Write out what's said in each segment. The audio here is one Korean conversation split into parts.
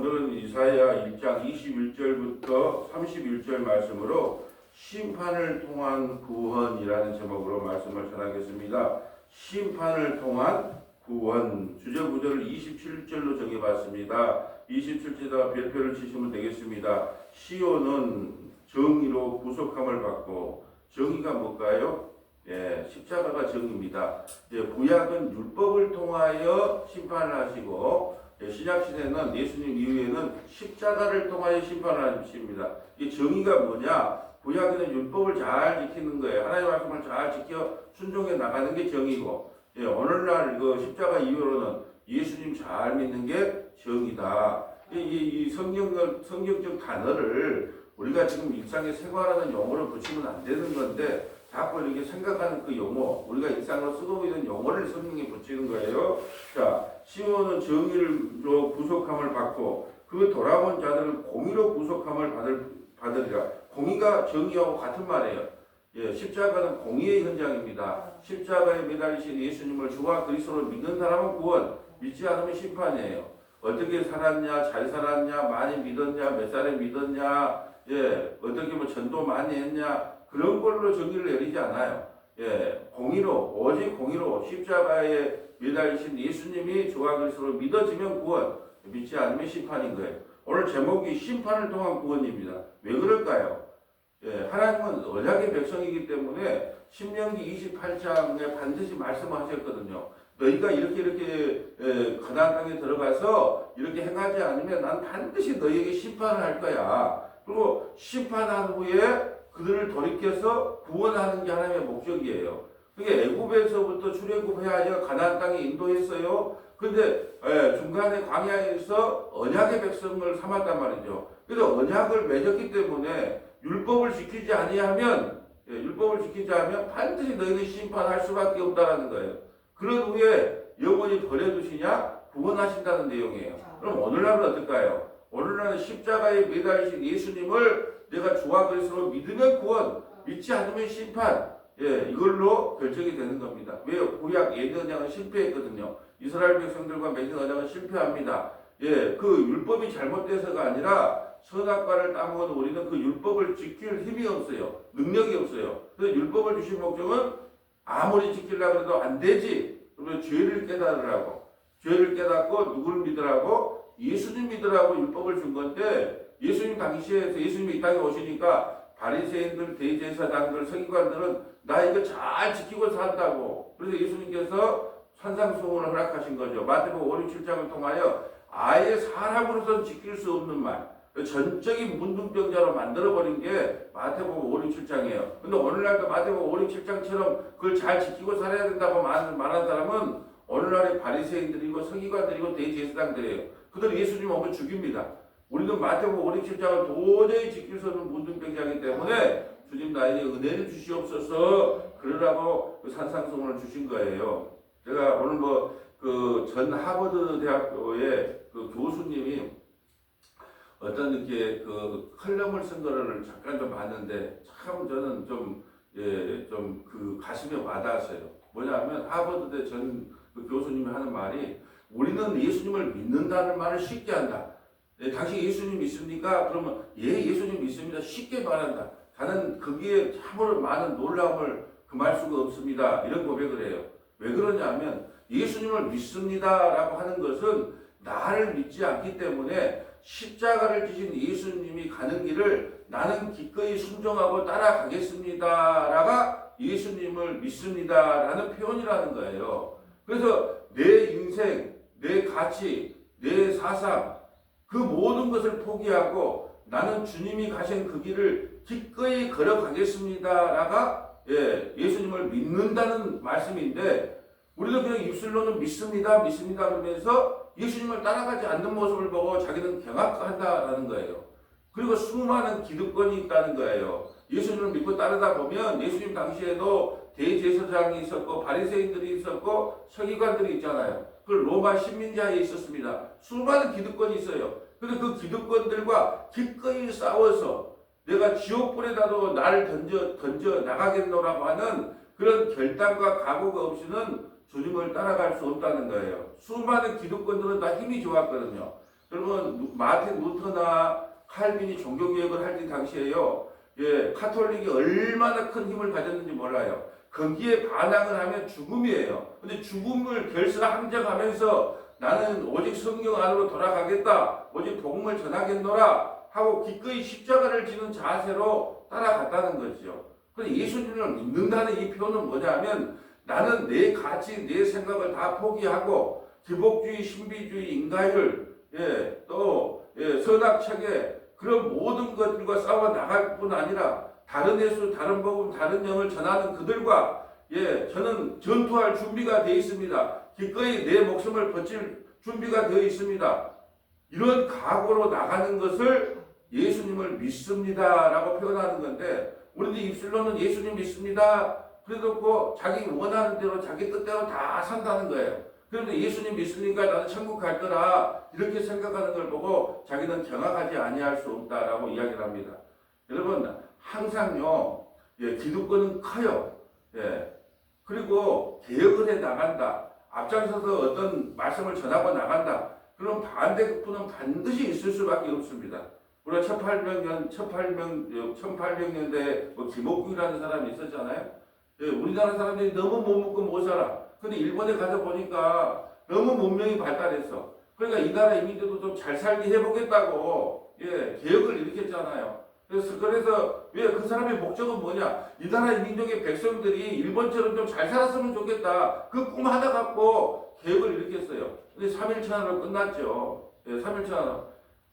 오늘은 이사야 1장 21절부터 31절 말씀으로 심판을 통한 구원이라는 제목으로 말씀을 전하겠습니다. 심판을 통한 구원, 주제 구절을 27절로 정해봤습니다. 27절에다 별표를 치시면 되겠습니다. 시온은 정의로 구속함을 받고, 정의가 뭘까요? 십자가가 정의입니다. 구약은 율법을 통하여 심판을 하시고, 신약시대는 예수님 이후에는 십자가를 통하여 심판을 하십니다. 이 정의가 뭐냐? 구약에는 율법을 잘 지키는 거예요. 하나님의 말씀을 잘 지켜 순종해 나가는 게 정의고, 오늘날 그 십자가 이후로는 예수님 잘 믿는 게 정의다. 이 성경적 단어를 우리가 지금 일상에 생활하는 용어로 붙이면 안 되는 건데, 자꾸 이렇게 생각하는 그 용어, 우리가 일상으로 쓰고 있는 용어를 성경에 붙이는 거예요. 자, 시온은 정의로 구속함을 받고 그 돌아온 자들은 공의로 구속함을 받으리라. 공의가 정의하고 같은 말이에요. 십자가는 공의의 현장입니다. 십자가에 매달리신 예수님을 주와 그리스도로 믿는 사람은 구원, 믿지 않으면 심판이에요. 어떻게 살았냐, 잘 살았냐, 많이 믿었냐, 몇 살에 믿었냐, 어떻게 뭐 전도 많이 했냐, 그런 걸로 정의를 내리지 않아요. 공의로, 오직 공의로 십자가에 매달리신 예수님이 주와 그리스도로 믿어지면 구원, 믿지 않으면 심판인 거예요. 오늘 제목이 심판을 통한 구원입니다. 왜 그럴까요? 하나님은 언약의 백성이기 때문에 신명기 28장에 반드시 말씀하셨거든요. 너희가 이렇게 가나안 땅에 들어가서 이렇게 행하지 않으면 난 반드시 너희에게 심판을 할 거야. 그리고 심판한 후에 그들을 돌이켜서 구원하는 게 하나님의 목적이에요. 그게 애굽에서부터 출애굽해야 가나안 땅에 인도했어요. 근데 중간에 광야에서 언약의 백성을 삼았단 말이죠. 그래서 언약을 맺었기 때문에 율법을 지키지 아니하면 반드시 너희는 심판할 수밖에 없다라는 거예요. 그런 후에 영원히 버려두시냐? 구원하신다는 내용이에요. 그럼 오늘날은 어떨까요? 오늘날은 십자가에 매달리신 예수님을 내가 주와 그리스도로 믿으면 구원, 믿지 않으면 심판, 이걸로 결정이 되는 겁니다. 왜요? 구약 예전 언약은 실패했거든요. 이스라엘 백성들과 맺은 언약은 실패합니다. 그 율법이 잘못돼서가 아니라 선악과를 따먹은 우리는 그 율법을 지킬 힘이 없어요. 능력이 없어요. 그래서 율법을 주신 목적은 아무리 지키려고 해도 안 되지. 그러면 죄를 깨달으라고. 죄를 깨닫고 누구를 믿으라고? 예수님 믿으라고 율법을 준 건데, 예수님 당시에 예수님이 이 땅에 오시니까 바리새인들, 대제사장들, 서기관들은 나 이거 잘 지키고 산다고. 그래서 예수님께서 산상수훈을 허락하신 거죠. 마태복음 5, 6, 7장을 통하여 아예 사람으로서는 지킬 수 없는 말, 전적인 문둥병자로 만들어버린 게 마태복음 5, 6, 7장이에요. 근데 오늘날도 마태복음 5, 6, 7장처럼 그걸 잘 지키고 살아야 된다고 말한 사람은 오늘날의 바리새인들이고 서기관들이고 대제사장들이에요. 그들 예수님 오면 죽입니다. 우리는 마태복음 5, 6, 7장을 도저히 지킬 수 없는 문둥병자이기 때문에 주님 나에게 은혜를 주시옵소서 그러라고 산상수훈을 주신 거예요. 제가 오늘 전 하버드 대학교의 그 교수님이 어떤 이렇게 그 컬럼을 쓴 거를 잠깐 좀 봤는데 참 저는 좀 그 가슴에 와닿았어요. 뭐냐면 하버드대 그 교수님이 하는 말이, 우리는 예수님을 믿는다는 말을 쉽게 한다. 당신 예수님 믿습니까? 그러면 예수님 믿습니다. 쉽게 말한다. 저는 거기에 참으로 많은 놀라움을 금할 수가 없습니다. 이런 고백을 해요. 왜 그러냐면 예수님을 믿습니다라고 하는 것은 나를 믿지 않기 때문에 십자가를 지신 예수님이 가는 길을 나는 기꺼이 순종하고 따라가겠습니다라가 예수님을 믿습니다라는 표현이라는 거예요. 그래서 내 인생, 내 가치, 내 사상, 그 모든 것을 포기하고 나는 주님이 가신 그 길을 기꺼이 걸어가겠습니다라가 예수님을 믿는다는 말씀인데, 우리도 그냥 입술로는 믿습니다 그러면서 예수님을 따라가지 않는 모습을 보고 자기는 경악한다라는 거예요. 그리고 수많은 기득권이 있다는 거예요. 예수님을 믿고 따르다 보면 예수님 당시에도 대제사장이 있었고 바리새인들이 있었고 서기관들이 있잖아요. 그 로마 식민지하에 있었습니다. 수많은 기득권이 있어요. 그런데 그 기득권들과 기꺼이 싸워서 내가 지옥불에다도 나를 던져 나가겠노라고 하는 그런 결단과 각오가 없이는 주님을 따라갈 수 없다는 거예요. 수많은 기득권들은 다 힘이 좋았거든요. 여러분 마틴 루터나 칼빈이 종교개혁을 할 때 당시에요. 카톨릭이 얼마나 큰 힘을 가졌는지 몰라요. 거기에 반항을 하면 죽음이에요. 근데 죽음을 결사항정하면서 나는 오직 성경 안으로 돌아가겠다, 오직 복음을 전하겠노라 하고 기꺼이 십자가를 지는 자세로 따라갔다는 거죠. 그래서 예수님을 믿는다는 이 표현은 뭐냐면 나는 내 가치, 내 생각을 다 포기하고 기복주의, 신비주의, 인가율, 선악체계 그런 모든 것들과 싸워 나갈 뿐 아니라 다른 예수, 다른 복음, 다른 영을 전하는 그들과 저는 전투할 준비가 되어 있습니다. 기꺼이 내 목숨을 바칠 준비가 되어 있습니다. 이런 각오로 나가는 것을 예수님을 믿습니다라고 표현하는 건데 우리도 입술로는 예수님 믿습니다. 그래도 자기 원하는 대로 자기 뜻대로 다 산다는 거예요. 그런데 예수님 믿으니까 나는 천국 갈 거라 이렇게 생각하는 걸 보고 자기는 경악하지 아니할 수 없다라고 이야기를 합니다. 여러분 항상요 기득권은 커요. 그리고 개혁을 해 나간다. 앞장서서 어떤 말씀을 전하고 나간다. 그럼 반대급부는 반드시 있을 수밖에 없습니다. 우리가 1800년대에 김옥균이라는 사람이 있었잖아요. 우리나라 사람들이 너무 못 먹고 못 살아. 근데 일본에 가서 보니까 너무 문명이 발달했어. 그러니까 이 나라 이민들도 좀 잘 살게 해보겠다고 개혁을 일으켰잖아요. 그래서 왜 그 사람의 목적은 뭐냐? 이 나라 민족의 백성들이 일본처럼 좀 잘 살았으면 좋겠다. 그 꿈 하나 갖고 개혁을 일으켰어요. 근데 3.1천하로 끝났죠. 3.1천하로.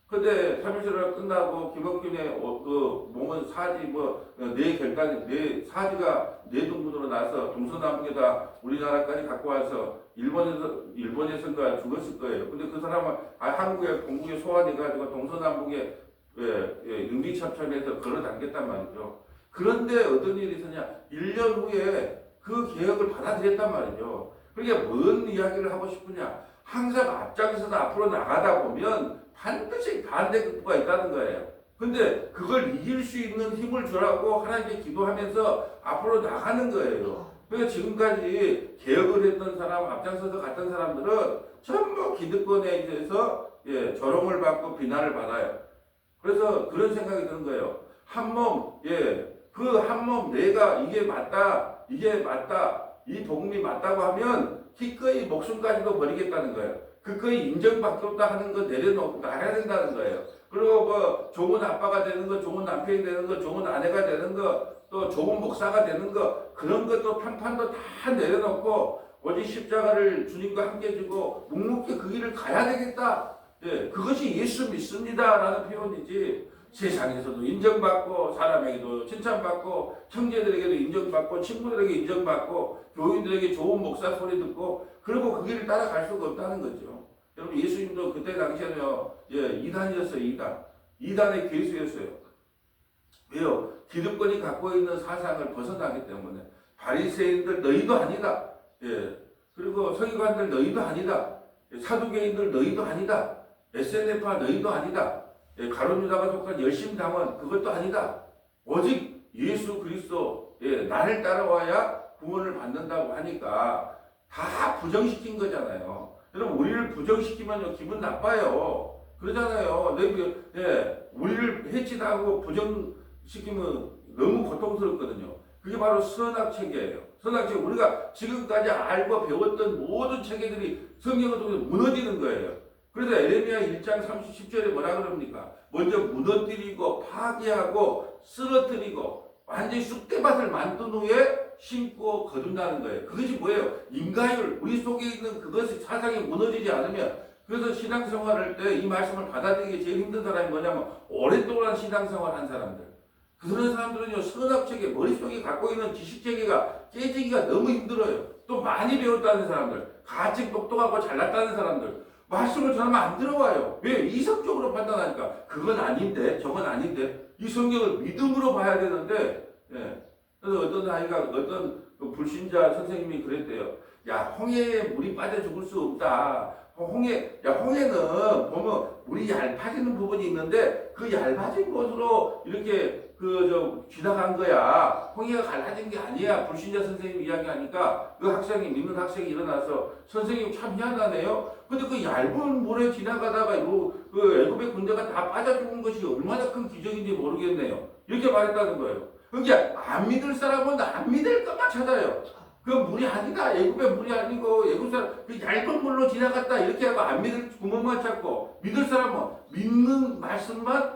근데 3.1천하로 끝나고 김옥균의 그 몸은 사지 네 사지가 네 등분으로 나서 동서남북에다 우리나라까지 갖고 와서 일본에선가 죽었을 거예요. 근데 그 사람은 한국에 공국에 소환해가지고 동서남북에 임기참참해서 걸어 당겼단 말이죠. 그런데 어떤 일이 있었냐? 1년 후에 그 개혁을 받아들였단 말이죠. 그러니까 뭔 이야기를 하고 싶으냐? 항상 앞장서서 앞으로 나가다 보면 반드시 반대급부가 있다는 거예요. 근데 그걸 이길 수 있는 힘을 주라고 하나님께 기도하면서 앞으로 나가는 거예요. 그러니까 지금까지 개혁을 했던 사람, 앞장서서 갔던 사람들은 전부 기득권에 대해서 조롱을 받고 비난을 받아요. 그래서 그런 생각이 드는 거예요. 한 몸, 그 한 몸 내가 이게 맞다, 이 복음이 맞다고 하면 기꺼이 목숨까지도 버리겠다는 거예요. 그거의 인정받기 없다 하는 거 내려놓고 나가야 된다는 거예요. 그리고 좋은 아빠가 되는 거, 좋은 남편이 되는 거, 좋은 아내가 되는 거, 또 좋은 목사가 되는 거, 그런 것도 평판도 다 내려놓고 오직 십자가를 주님과 함께 지고 묵묵히 그 길을 가야 되겠다. 그것이 예수 믿습니다라는 표현이지. 세상에서도 인정받고 사람에게도 칭찬받고 형제들에게도 인정받고 친구들에게 인정받고 교인들에게 좋은 목사 소리 듣고 그리고 그 길을 따라갈 수가 없다는 거죠. 여러분 예수님도 그때 당시에는요 2단이었어요. 2단의 괴수였어요. 왜요? 기득권이 갖고 있는 사상을 벗어나기 때문에. 바리새인들 너희도 아니다. 그리고 서기관들 너희도 아니다. 사두개인들 너희도 아니다. SNF파 너희도 아니다. 가룟 유다가 속한 열심당원 그것도 아니다. 오직 예수 그리스도 나를 따라와야 구원을 받는다고 하니까 다 부정시킨 거잖아요. 여러분 우리를 부정시키면 기분 나빠요. 그러잖아요. 우리를 해치다고 부정시키면 너무 고통스럽거든요. 그게 바로 선악체계예요. 선악체계 우리가 지금까지 알고 배웠던 모든 체계들이 성경을 통해서 무너지는 거예요. 그래서 에레미야 1장 30절에 뭐라 그럽니까? 먼저 무너뜨리고 파괴하고 쓰러뜨리고 완전히 쑥대밭을 만든 후에 심고 거둔다는 거예요. 그것이 뭐예요? 인가율, 우리 속에 있는 그것이 사상이 무너지지 않으면. 그래서 신앙생활할 때 이 말씀을 받아들이기 제일 힘든 사람이 뭐냐면 오랫동안 신앙생활 한 사람들. 그런 사람들은요 선악체계, 머릿속에 갖고 있는 지식체계가 깨지기가 너무 힘들어요. 또 많이 배웠다는 사람들, 가책 똑똑하고 잘났다는 사람들 말씀을 전하면 안 들어와요. 왜? 이성적으로 판단하니까 그건 아닌데 저건 아닌데 이 성경을 믿음으로 봐야 되는데 그래서 어떤 불신자 선생님이 그랬대요. 야 홍해에 물이 빠져 죽을 수 없다. 홍해는 보면 물이 얇아지는 부분이 있는데 그 얇아진 곳으로 이렇게 지나간 거야. 홍해가 갈라진 게 아니야. 불신자 선생님 이야기하니까 그 학생이 믿는 학생이 일어나서 선생님 참 희한하네요. 근데 그 얇은 물에 지나가다가 그 애굽의 군대가 다 빠져 죽은 것이 얼마나 큰 기적인지 모르겠네요. 이렇게 말했다는 거예요. 그러니까 안 믿을 사람은 안 믿을 것만 찾아요. 그 물이 아니다. 애굽의 물이 아니고 애굽 사람 그 얇은 물로 지나갔다. 이렇게 하고 안 믿을 구멍만 찾고 믿을 사람은 믿는 말씀만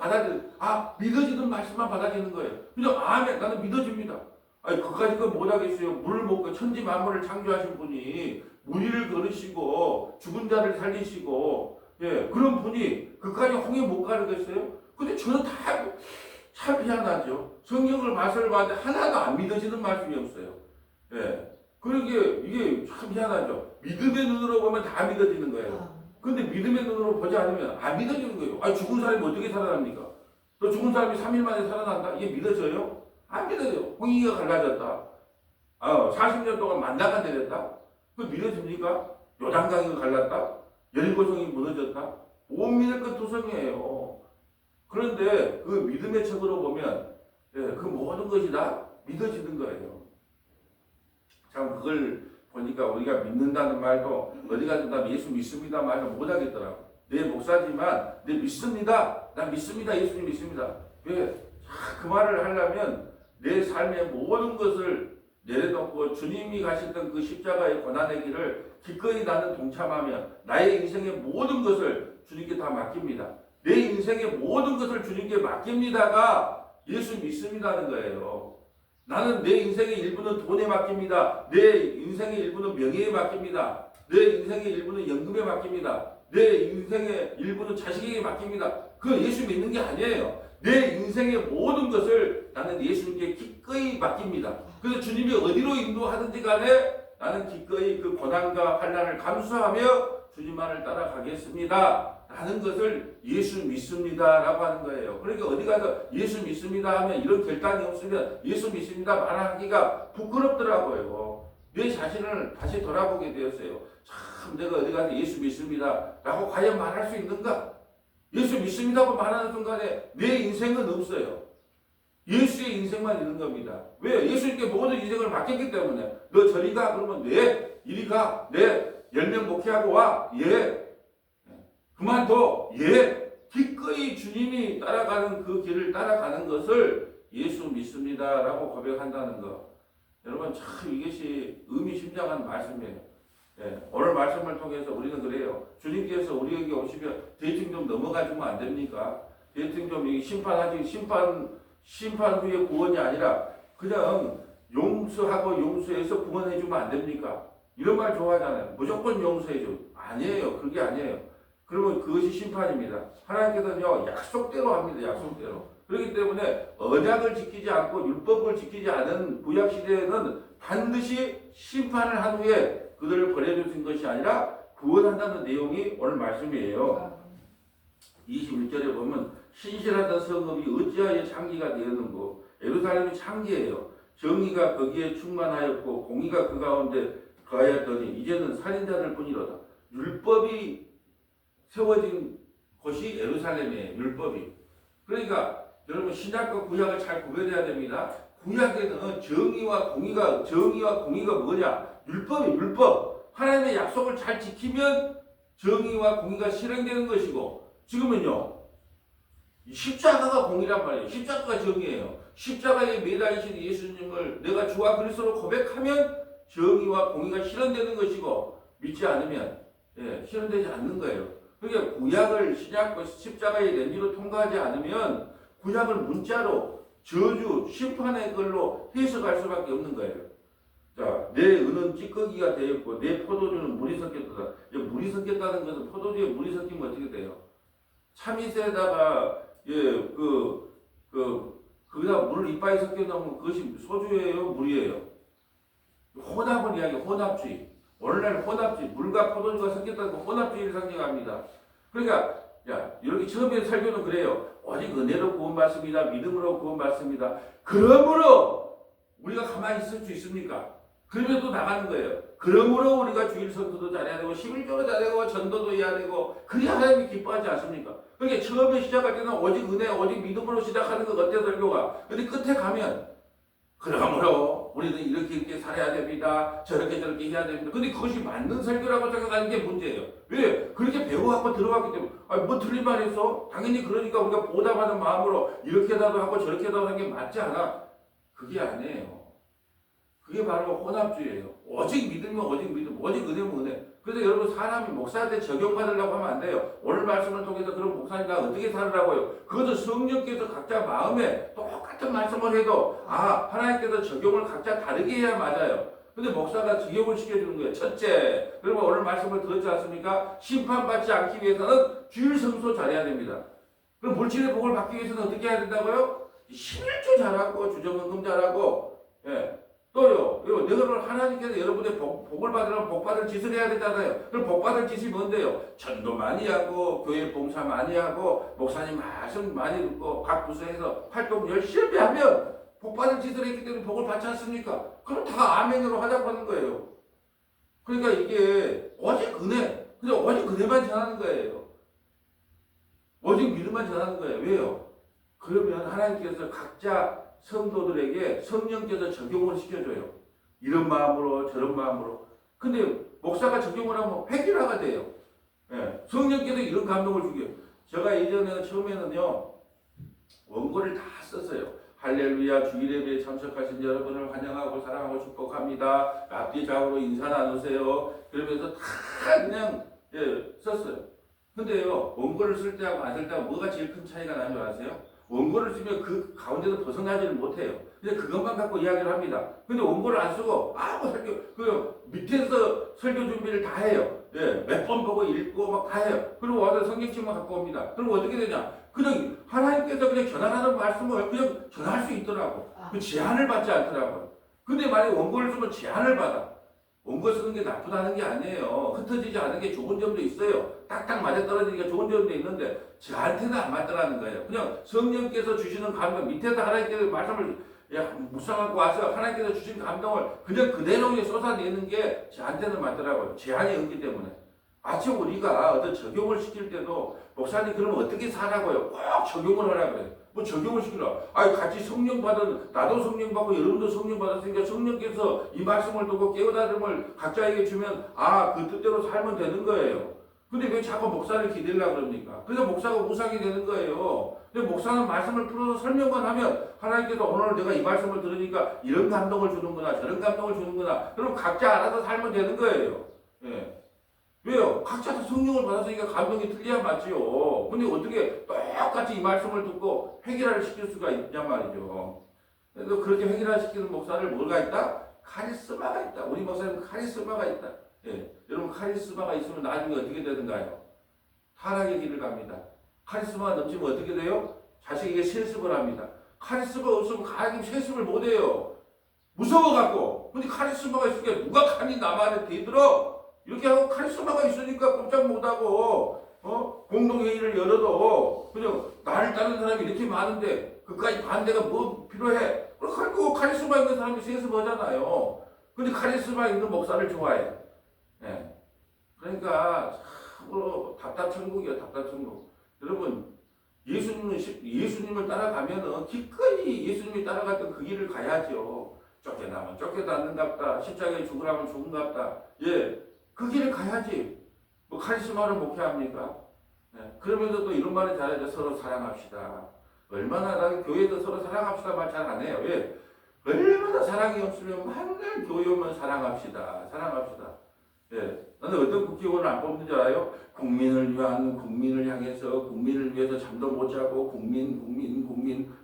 믿어지는 말씀만 받아들이는 거예요. 그냥 아멘. 나는 믿어집니다. 아니 그까짓 건 못하겠어요. 물을 먹고 천지 만물을 창조하신 분이 무리를 걸으시고 죽은 자를 살리시고 그런 분이 그까지 홍해 못 가르겠어요? 근데 저는 참 희한하죠. 성경을 말씀을 봤는데 하나도 안 믿어지는 말씀이 없어요. 그러게 이게 참 희한하죠. 믿음의 눈으로 보면 다 믿어지는 거예요. 근데 믿음의 눈으로 보지 않으면 안 믿어지는 거예요. 죽은 사람이 어떻게 살아납니까? 또 죽은 사람이 3일 만에 살아난다? 이게 믿어져요? 안 믿어져요. 홍해가 갈라졌다. 40년 동안 만나가 내렸다? 그 믿어집니까? 요단강이 갈랐다? 여리고성이 무너졌다? 못 믿을 것 투성이에요. 그런데 그 믿음의 척으로 보면 그 모든 것이 다 믿어지는 거예요. 참 그걸 보니까 우리가 믿는다는 말도 어디 가든 나 예수 믿습니다 말도 못하겠더라고. 내 목사지만 내 믿습니다. 나 믿습니다. 예수님 믿습니다. 왜? 그 말을 하려면 내 삶의 모든 것을 내려놓고 주님이 가셨던 그 십자가의 고난의 길을 기꺼이 나는 동참하며 나의 인생의 모든 것을 주님께 다 맡깁니다. 내 인생의 모든 것을 주님께 맡깁니다가 예수 믿습니다는 거예요. 나는 내 인생의 일부는 돈에 맡깁니다. 내 인생의 일부는 명예에 맡깁니다. 내 인생의 일부는 연금에 맡깁니다. 내 인생의 일부는 자식에게 맡깁니다. 그건 예수 믿는 게 아니에요. 내 인생의 모든 것을 나는 예수님께 기꺼이 맡깁니다. 그래서 주님이 어디로 인도하든지 간에 나는 기꺼이 그 고난과 환난을 감수하며 주님만을 따라가겠습니다. 라는 것을 예수 믿습니다 라고 하는 거예요. 그러니까 어디 가서 예수 믿습니다 하면 이런 결단이 없으면 예수 믿습니다 말하기가 부끄럽더라고요. 내 자신을 다시 돌아보게 되었어요. 참 내가 어디 가서 예수 믿습니다 라고 과연 말할 수 있는가? 예수 믿습니다고 말하는 순간에 내 인생은 없어요. 예수의 인생만 있는 겁니다. 왜? 예수님께 모든 인생을 맡겼기 때문에 너 저리 가 그러면 네 이리 가 네 10명 목회하고 와 그만둬 기꺼이 주님이 따라가는 그 길을 따라가는 것을 예수 믿습니다 라고 고백한다는 것. 여러분 참 이것이 의미심장한 말씀이에요. 오늘 말씀을 통해서 우리는 그래요. 주님께서 우리에게 오시면 대충 좀 넘어가주면 안 됩니까? 대충 좀 심판하지 심판 후에 구원이 아니라 그냥 용서하고 용서해서 구원해주면 안 됩니까? 이런 말 좋아하잖아요. 무조건 용서해줘. 아니에요. 그게 아니에요. 그러면 그것이 심판입니다. 하나님께서는요 약속대로 합니다. 약속대로. 그렇기 때문에 언약을 지키지 않고 율법을 지키지 않은 구약시대에는 반드시 심판을 한 후에 그들을 버려주신 것이 아니라 구원한다는 내용이 오늘 말씀이에요. 21절에 보면 신실하던 성읍이 어찌하여 창기가 되었는고 예루살렘이 창기예요. 정의가 거기에 충만하였고 공의가 그 가운데 거하였더니 이제는 살인자들 뿐이로다. 율법이 세워진 곳이 예루살렘이에요. 율법이. 그러니까 여러분 신약과 구약을 잘 구별해야 됩니다. 구약에는 정의와 공의가 뭐냐? 율법이 율법. 하나님의 약속을 잘 지키면 정의와 공의가 실행되는 것이고 지금은요. 십자가가 공의란 말이에요. 십자가가 정의예요. 십자가에 매달리신 예수님을 내가 주와 그리스도로 고백하면 정의와 공의가 실현되는 것이고 믿지 않으면 실현되지 않는 거예요. 그러니까 구약을 신약과 십자가의 렌즈로 통과하지 않으면 구약을 문자로 저주, 심판의 걸로 해석할 수밖에 없는 거예요. 자, 내 은은 찌꺼기가 되었고 내 포도주는 물이 섞였다. 물이 섞였다는 것은 포도주에 물이 섞이면 어떻게 돼요? 참이슬에다가 거기다 물을 이빨이 섞여 넣으면 그것이 소주예요, 물이에요? 혼합을 이야기해요. 혼합주의. 원래는 혼합주의. 물과 포도주가 섞였다는 혼합주의를 상징합니다. 그러니까 이렇게 처음에 설교는 그래요. 오직 은혜로 구원받습니다. 믿음으로 구원받습니다. 그러므로 우리가 가만히 있을 수 있습니까? 그러면 또 나가는 거예요. 그러므로 우리가 주일 성수도 잘해야 되고 11조도 잘해야 되고 전도도 해야 되고 그래야 하나님이 기뻐하지 않습니까? 그러니까 처음에 시작할 때는 오직 은혜, 오직 믿음으로 시작하는 것 같아요, 설교가. 근데 끝에 가면 그러므로 우리는 이렇게 살아야 됩니다. 저렇게 해야 됩니다. 근데 그것이 맞는 설교라고 생각하는 게 문제예요. 왜? 그렇게 배워갖고 들어갔기 때문에. 뭐 틀린 말 했어? 당연히 그러니까 우리가 보답하는 마음으로 이렇게라도 하고 저렇게라도 하는 게 맞지 않아? 그게 아니에요. 그게 바로 혼합주의예요. 오직 믿으면 오직 믿음, 오직 은혜면 은혜. 그래서 여러분 사람이 목사한테 적용받으려고 하면 안 돼요. 오늘 말씀을 통해서 그런 목사님과 어떻게 살으라고요? 그것은 성령께서 각자 마음에 똑같은 말씀을 해도 하나님께서 적용을 각자 다르게 해야 맞아요. 근데 목사가 적용을 시켜주는 거예요. 첫째, 그러면 오늘 말씀을 들었지 않습니까? 심판받지 않기 위해서는 주일 성수 잘해야 됩니다. 그럼 물질의 복을 받기 위해서는 어떻게 해야 된다고요? 11조 잘하고 주정헌금 잘하고 또요, 너희를 하나님께서 여러분의 복을 받으려면 복 받을 짓을 해야 되잖아요. 그럼 복 받을 짓이 뭔데요? 전도 많이 하고, 교회 봉사 많이 하고, 목사님 말씀 많이 듣고, 각 부서에서 활동 열심히 하면 복 받을 짓을 했기 때문에 복을 받지 않습니까? 그럼 다 아멘으로 하자고 하는 거예요. 그러니까 이게 오직 은혜, 그냥 오직 은혜만 전하는 거예요. 오직 믿음만 전하는 거예요. 왜요? 그러면 하나님께서 각자 성도들에게 성령께서 적용을 시켜줘요. 이런 마음으로 저런 마음으로. 근데 목사가 적용을 하면 획일화가 돼요. 성령께서 이런 감동을 주게요. 제가 예전에 처음에는요 원고를 다 썼어요. 할렐루야 주일예배에 참석하신 여러분을 환영하고 사랑하고 축복합니다. 앞뒤 좌우로 인사 나누세요. 그러면서 다 그냥 썼어요. 근데요 원고를 쓸 때하고 안 쓸 때하고 뭐가 제일 큰 차이가 나는 줄 아세요? 원고를 쓰면 그 가운데서 벗어나지를 못해요. 그냥 그것만 갖고 이야기를 합니다. 근데 원고를 안 쓰고 설교, 밑에서 설교 준비를 다 해요. 몇 번 보고 읽고 막 다 해요. 그리고 와서 성경책만 갖고 옵니다. 그럼 어떻게 되냐? 그냥 하나님께서 그냥 전하라는 말씀을 그냥 전할 수 있더라고. 그 제한을 받지 않더라고요. 근데 만약에 원고를 쓰면 제한을 받아. 원고 쓰는 게 나쁘다는 게 아니에요. 흩어지지 않은 게 좋은 점도 있어요. 딱딱 맞아떨어지니까 좋은 점도 있는데 저한테는 안 맞더라는 거예요. 그냥 성령께서 주시는 감동, 밑에서 하나님께서 말씀을 묵상하고 와서 하나님께서 주신 감동을 그냥 그대로 쏟아내는 게 저한테는 맞더라고요. 제한이 없기 때문에. 마치 우리가 어떤 적용을 시킬 때도 목사님 그러면 어떻게 살라고요? 꼭 적용을 하라고요. 뭐 적용을 시키라. 같이 성령 받은, 나도 성령 받고 여러분도 성령 받았으니까 성령께서 이 말씀을 듣고 깨우다듬을 각자에게 주면 그 뜻대로 살면 되는 거예요. 근데 왜 자꾸 목사를 기대려고 그럽니까? 그래서 목사가 우상이 되는 거예요. 근데 목사는 말씀을 풀어서 설명만 하면 하나님께서 오늘 내가 이 말씀을 들으니까 이런 감동을 주는구나 저런 감동을 주는구나 그럼 각자 알아서 살면 되는 거예요. 왜요? 각자 다 성령을 받았으니까 감동이 틀려야 맞지요. 근데 어떻게 똑같이 이 말씀을 듣고 획일화를 시킬 수가 있냔 말이죠. 그래서 그렇게 획일화시키는 목사를 뭐가 있다? 카리스마가 있다. 우리 목사님은 카리스마가 있다. 여러분 카리스마가 있으면 나중에 어떻게 되는가요? 타락의 길을 갑니다. 카리스마가 넘치면 어떻게 돼요? 자식에게 세습을 합니다. 카리스마가 없으면 가야금 세습을 못해요. 무서워갖고. 근데 카리스마가 있으니까 누가 감히 남한테 대들어? 이렇게 하고 카리스마가 있으니까 꼼짝 못하고 공동회의를 열어도 그냥 나를 따르는 사람이 이렇게 많은데 그까지 반대가 뭐 필요해? 그리고 카리스마 있는 사람이 세습하잖아요. 근데 카리스마 있는 목사를 좋아해. 그러니까 참으로 답답천국이야 답답천국. 여러분 예수님을 따라가면은 기꺼이 예수님이 따라갔던 그 길을 가야죠. 쫓겨나면 쫓겨났는갑다. 십자가에 죽으라면 죽은갑다. 그 길을 가야지. 뭐 카리스마를 목회합니까? 그러면서 또 이런 말을 잘하죠. 서로 사랑합시다. 얼마나 나는 교회에서 서로 사랑합시다 말 잘 안 해요. 왜? 얼마나 사랑이 없으면 맨날 교회 오면 사랑합시다. 사랑합시다. 나는 어떤 국회의원을 안 뽑는 줄 알아요? 국민을 위한, 국민을 향해서, 국민을 위해서 잠도 못 자고, 국민.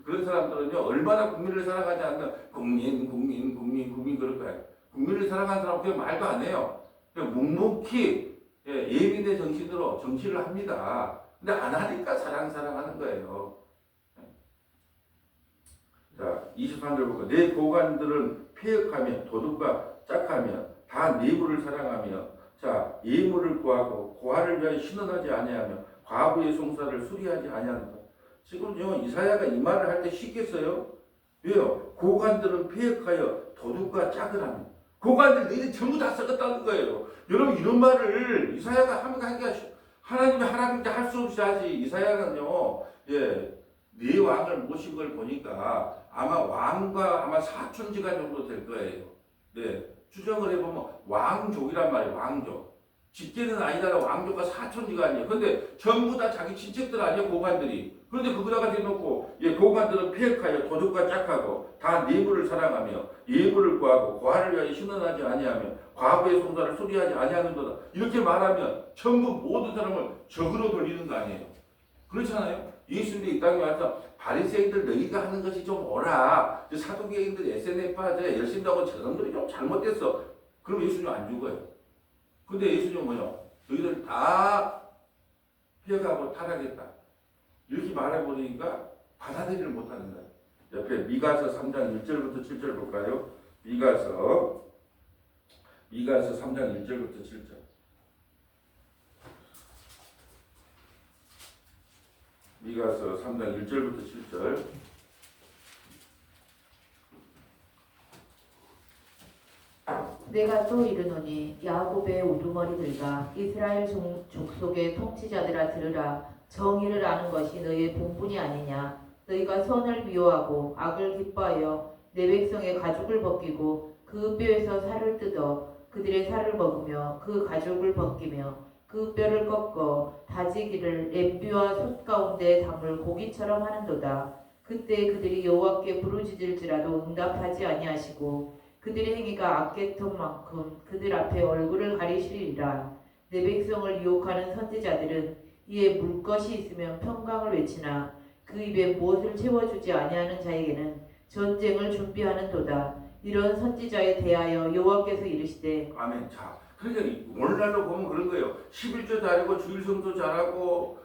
그런 사람들은요, 얼마나 국민을 사랑하지 않는 국민 그럴 거예요. 국민을 사랑하는 사람은 그냥 말도 안 해요. 그냥 묵묵히 예민의 정신으로 정치를 합니다. 근데 안 하니까 사랑하는 거예요. 자, 23절 볼까? 내 고관들은 폐역하며 도둑과 짝하며 다 내부를 사랑하며 자 예물을 구하고 고아를 위하여 신원하지 아니하며 과부의 송사를 수리하지 아니하는 것. 지금요 이사야가 이 말을 할 때 쉽겠어요? 왜요? 고관들은 폐역하여 도둑과 짝을 하며 고관들 너희들 전부 다 썩었다는 거예요. 여러분 이런 말을 이사야가 하기가 하나님이 하나님께 할 수 없이 하지. 이사야는요, 네 왕을 모신 걸 보니까 아마 왕과 아마 사촌지간 정도 될 거예요. 네, 추정을 해보면 왕족이란 말이에요. 왕족. 직계는 아니다라 왕족과 사촌지간이에요. 근데 전부 다 자기 친척들 아니에요, 고관들이. 그런데 그거다가 대놓고 고관들은 폐역하여 도둑과 짝하고 다 내부를 사랑하며 예물을 구하고 고아를 위하여 신원하지 아니하며 과부의 송사를 수리하지 아니하는도다. 이렇게 말하면 전부 모든 사람을 적으로 돌리는 거 아니에요. 그렇잖아요. 예수님이 이 땅에 와서 바리새인들 너희가 하는 것이 좀 옳아. 사두개인들 SNS에 빠져 열심히 하고 저놈들이 좀 잘못됐어. 그럼 예수님 안 죽어요. 근데 예수님은 뭐냐? 너희들 다 피해가고 타락했다. 이렇게 말해버리니까 받아들이를 못하는 거야. 옆에 미가서 3장 1절부터 7절 볼까요? 미가서 3장 1절부터 7절. 미가서 3장 1절부터 7절. 내가 또 이르노니 야곱의 우두머리들과 이스라엘 족속의 통치자들아 들으라. 정의를 아는 것이 너희의 본분이 아니냐. 너희가 선을 미워하고 악을 기뻐하여 내 백성의 가죽을 벗기고 그 뼈에서 살을 뜯어 그들의 살을 먹으며 그 가죽을 벗기며 그 뼈를 꺾어 다지기를 냄비와 솥 가운데 담을 고기처럼 하는도다. 그때 그들이 여호와께 부르짖을지라도 응답하지 아니하시고 그들의 행위가 악개통 만큼 그들 앞에 얼굴을 가리시리라. 내 백성을 유혹하는 선지자들은 이에 물 것이 있으면 평강을 외치나 그 입에 무엇을 채워주지 아니하는 자에게는 전쟁을 준비하는도다. 이런 선지자에 대하여 여호와께서 이르시되 아멘. 자, 그러니까 오늘날로 보면 그런 거예요. 11조 잘하고 주일성도 잘하고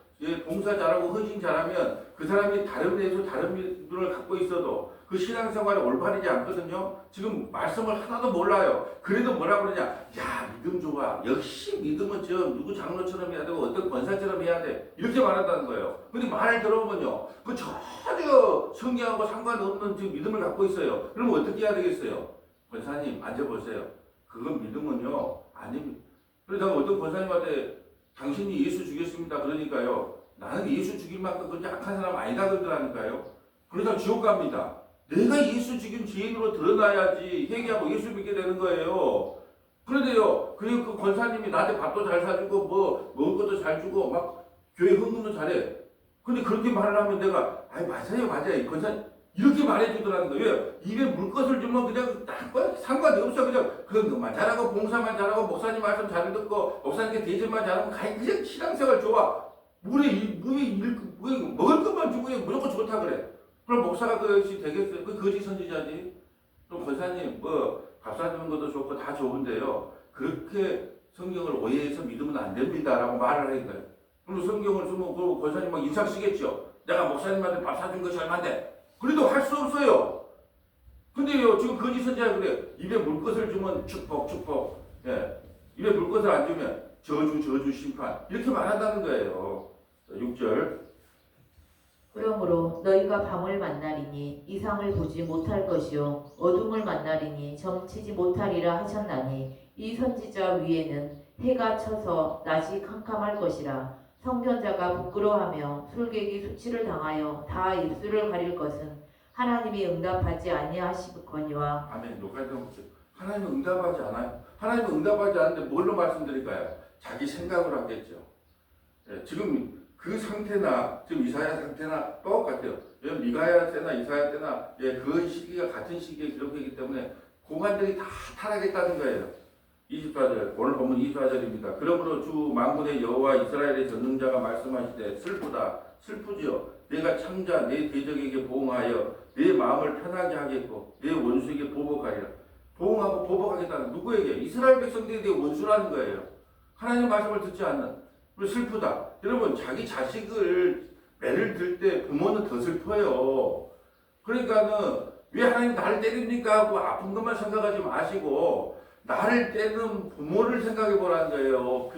봉사 잘하고 헌신 잘하면 그 사람이 다른 데서 다른 믿음을 갖고 있어도 그 신앙생활에 올바르지 않거든요. 지금 말씀을 하나도 몰라요. 그래도 뭐라 그러냐? 야, 믿음 좋아. 역시 믿음은 저 누구 장로처럼 해야 되고 어떤 권사처럼 해야 돼. 이렇게 말한다는 거예요. 근데 말을 들어보면요, 그 전혀 성경하고 상관없는 지금 믿음을 갖고 있어요. 그러면 어떻게 해야 되겠어요? 권사님 앉아보세요. 그건 믿음은요 아닙니다. 그래서 내가 어떤 권사님한테 당신이 예수 죽였습니다. 그러니까요, 나는 예수 죽일 만큼 그렇게 악한 사람 아니다 그러더라니까요. 그러다 지옥 갑니다. 내가 예수 죽인 죄인으로 드러나야지 회개하고 예수 믿게 되는 거예요. 그런데요, 그리고 그 권사님이 나한테 밥도 잘 사주고 뭐 먹을 것도 잘 주고 막 교회 헌금도 잘해. 근데 그렇게 말을 하면 내가 아이 맞아요 권사님 이렇게 말해주더라는 거예요. 입에 물것을 주면 그냥 상관이 없어. 그냥 그것만 잘하고 봉사만 잘하고 목사님 말씀 잘 듣고 목사님께 대접만 잘하면 그냥 신앙생활 좋아. 물에 먹을 것만 주고 무조건 좋다 그래. 그럼 목사가 그것이 되겠어요? 그 거짓 선지자지. 또 권사님 밥 사주는 것도 좋고 다 좋은데요. 그렇게 성경을 오해해서 믿으면 안 됩니다라고 말을 하는 거예요. 그리고 성경을 주면 그 권사님 막 인상 쓰겠죠. 내가 목사님한테 밥 사준 것이 얼마인데. 그래도 할 수 없어요. 근데요, 지금 거짓 선지자 그래. 입에 물것을 주면 축복. 입에 물것을 안 주면 저주 심판. 이렇게 말한다는 거예요. 6절. 그러므로 너희가 밤을 만나리니 이상을 보지 못할 것이요 어둠을 만나리니 점치지 못하리라 하셨나니 이 선지자 위에는 해가 쳐서 낮이 캄캄할 것이라. 성견자가 부끄러워하며 술객이 수치를 당하여 다 입술을 가릴 것은 하나님이 응답하지 아니하시거니와. 아멘. 여기까지 보세요. 하나님은 응답하지 않아요. 하나님은 응답하지 않는데 뭘로 말씀드릴까요? 자기 생각으로 하겠죠. 지금 그 상태나 지금 이사야 상태나 똑같아요. 미가야 때나 이사야 때나 그 시기가 같은 시기에 기록되기 때문에 고관들이 다 타락했다는 거예요. 24절, 오늘 본문 24절입니다. 그러므로 주 만군의 여호와 이스라엘의 전능자가 말씀하시되 슬프지요. 내가 창자 내 대적에게 보응하여 내 마음을 편하게 하겠고 내 원수에게 보복하리라. 보응하고 보복하겠다는 누구에게? 이스라엘 백성들에 대해 원수라는 거예요. 하나님 말씀을 듣지 않는. 그리고 슬프다. 여러분 자기 자식을 매를 들 때 부모는 더 슬퍼요. 그러니까는 왜 하나님 나를 때립니까 하고 아픈 것만 생각하지 마시고 나를 때는 부모를 생각해 보라는 거예요.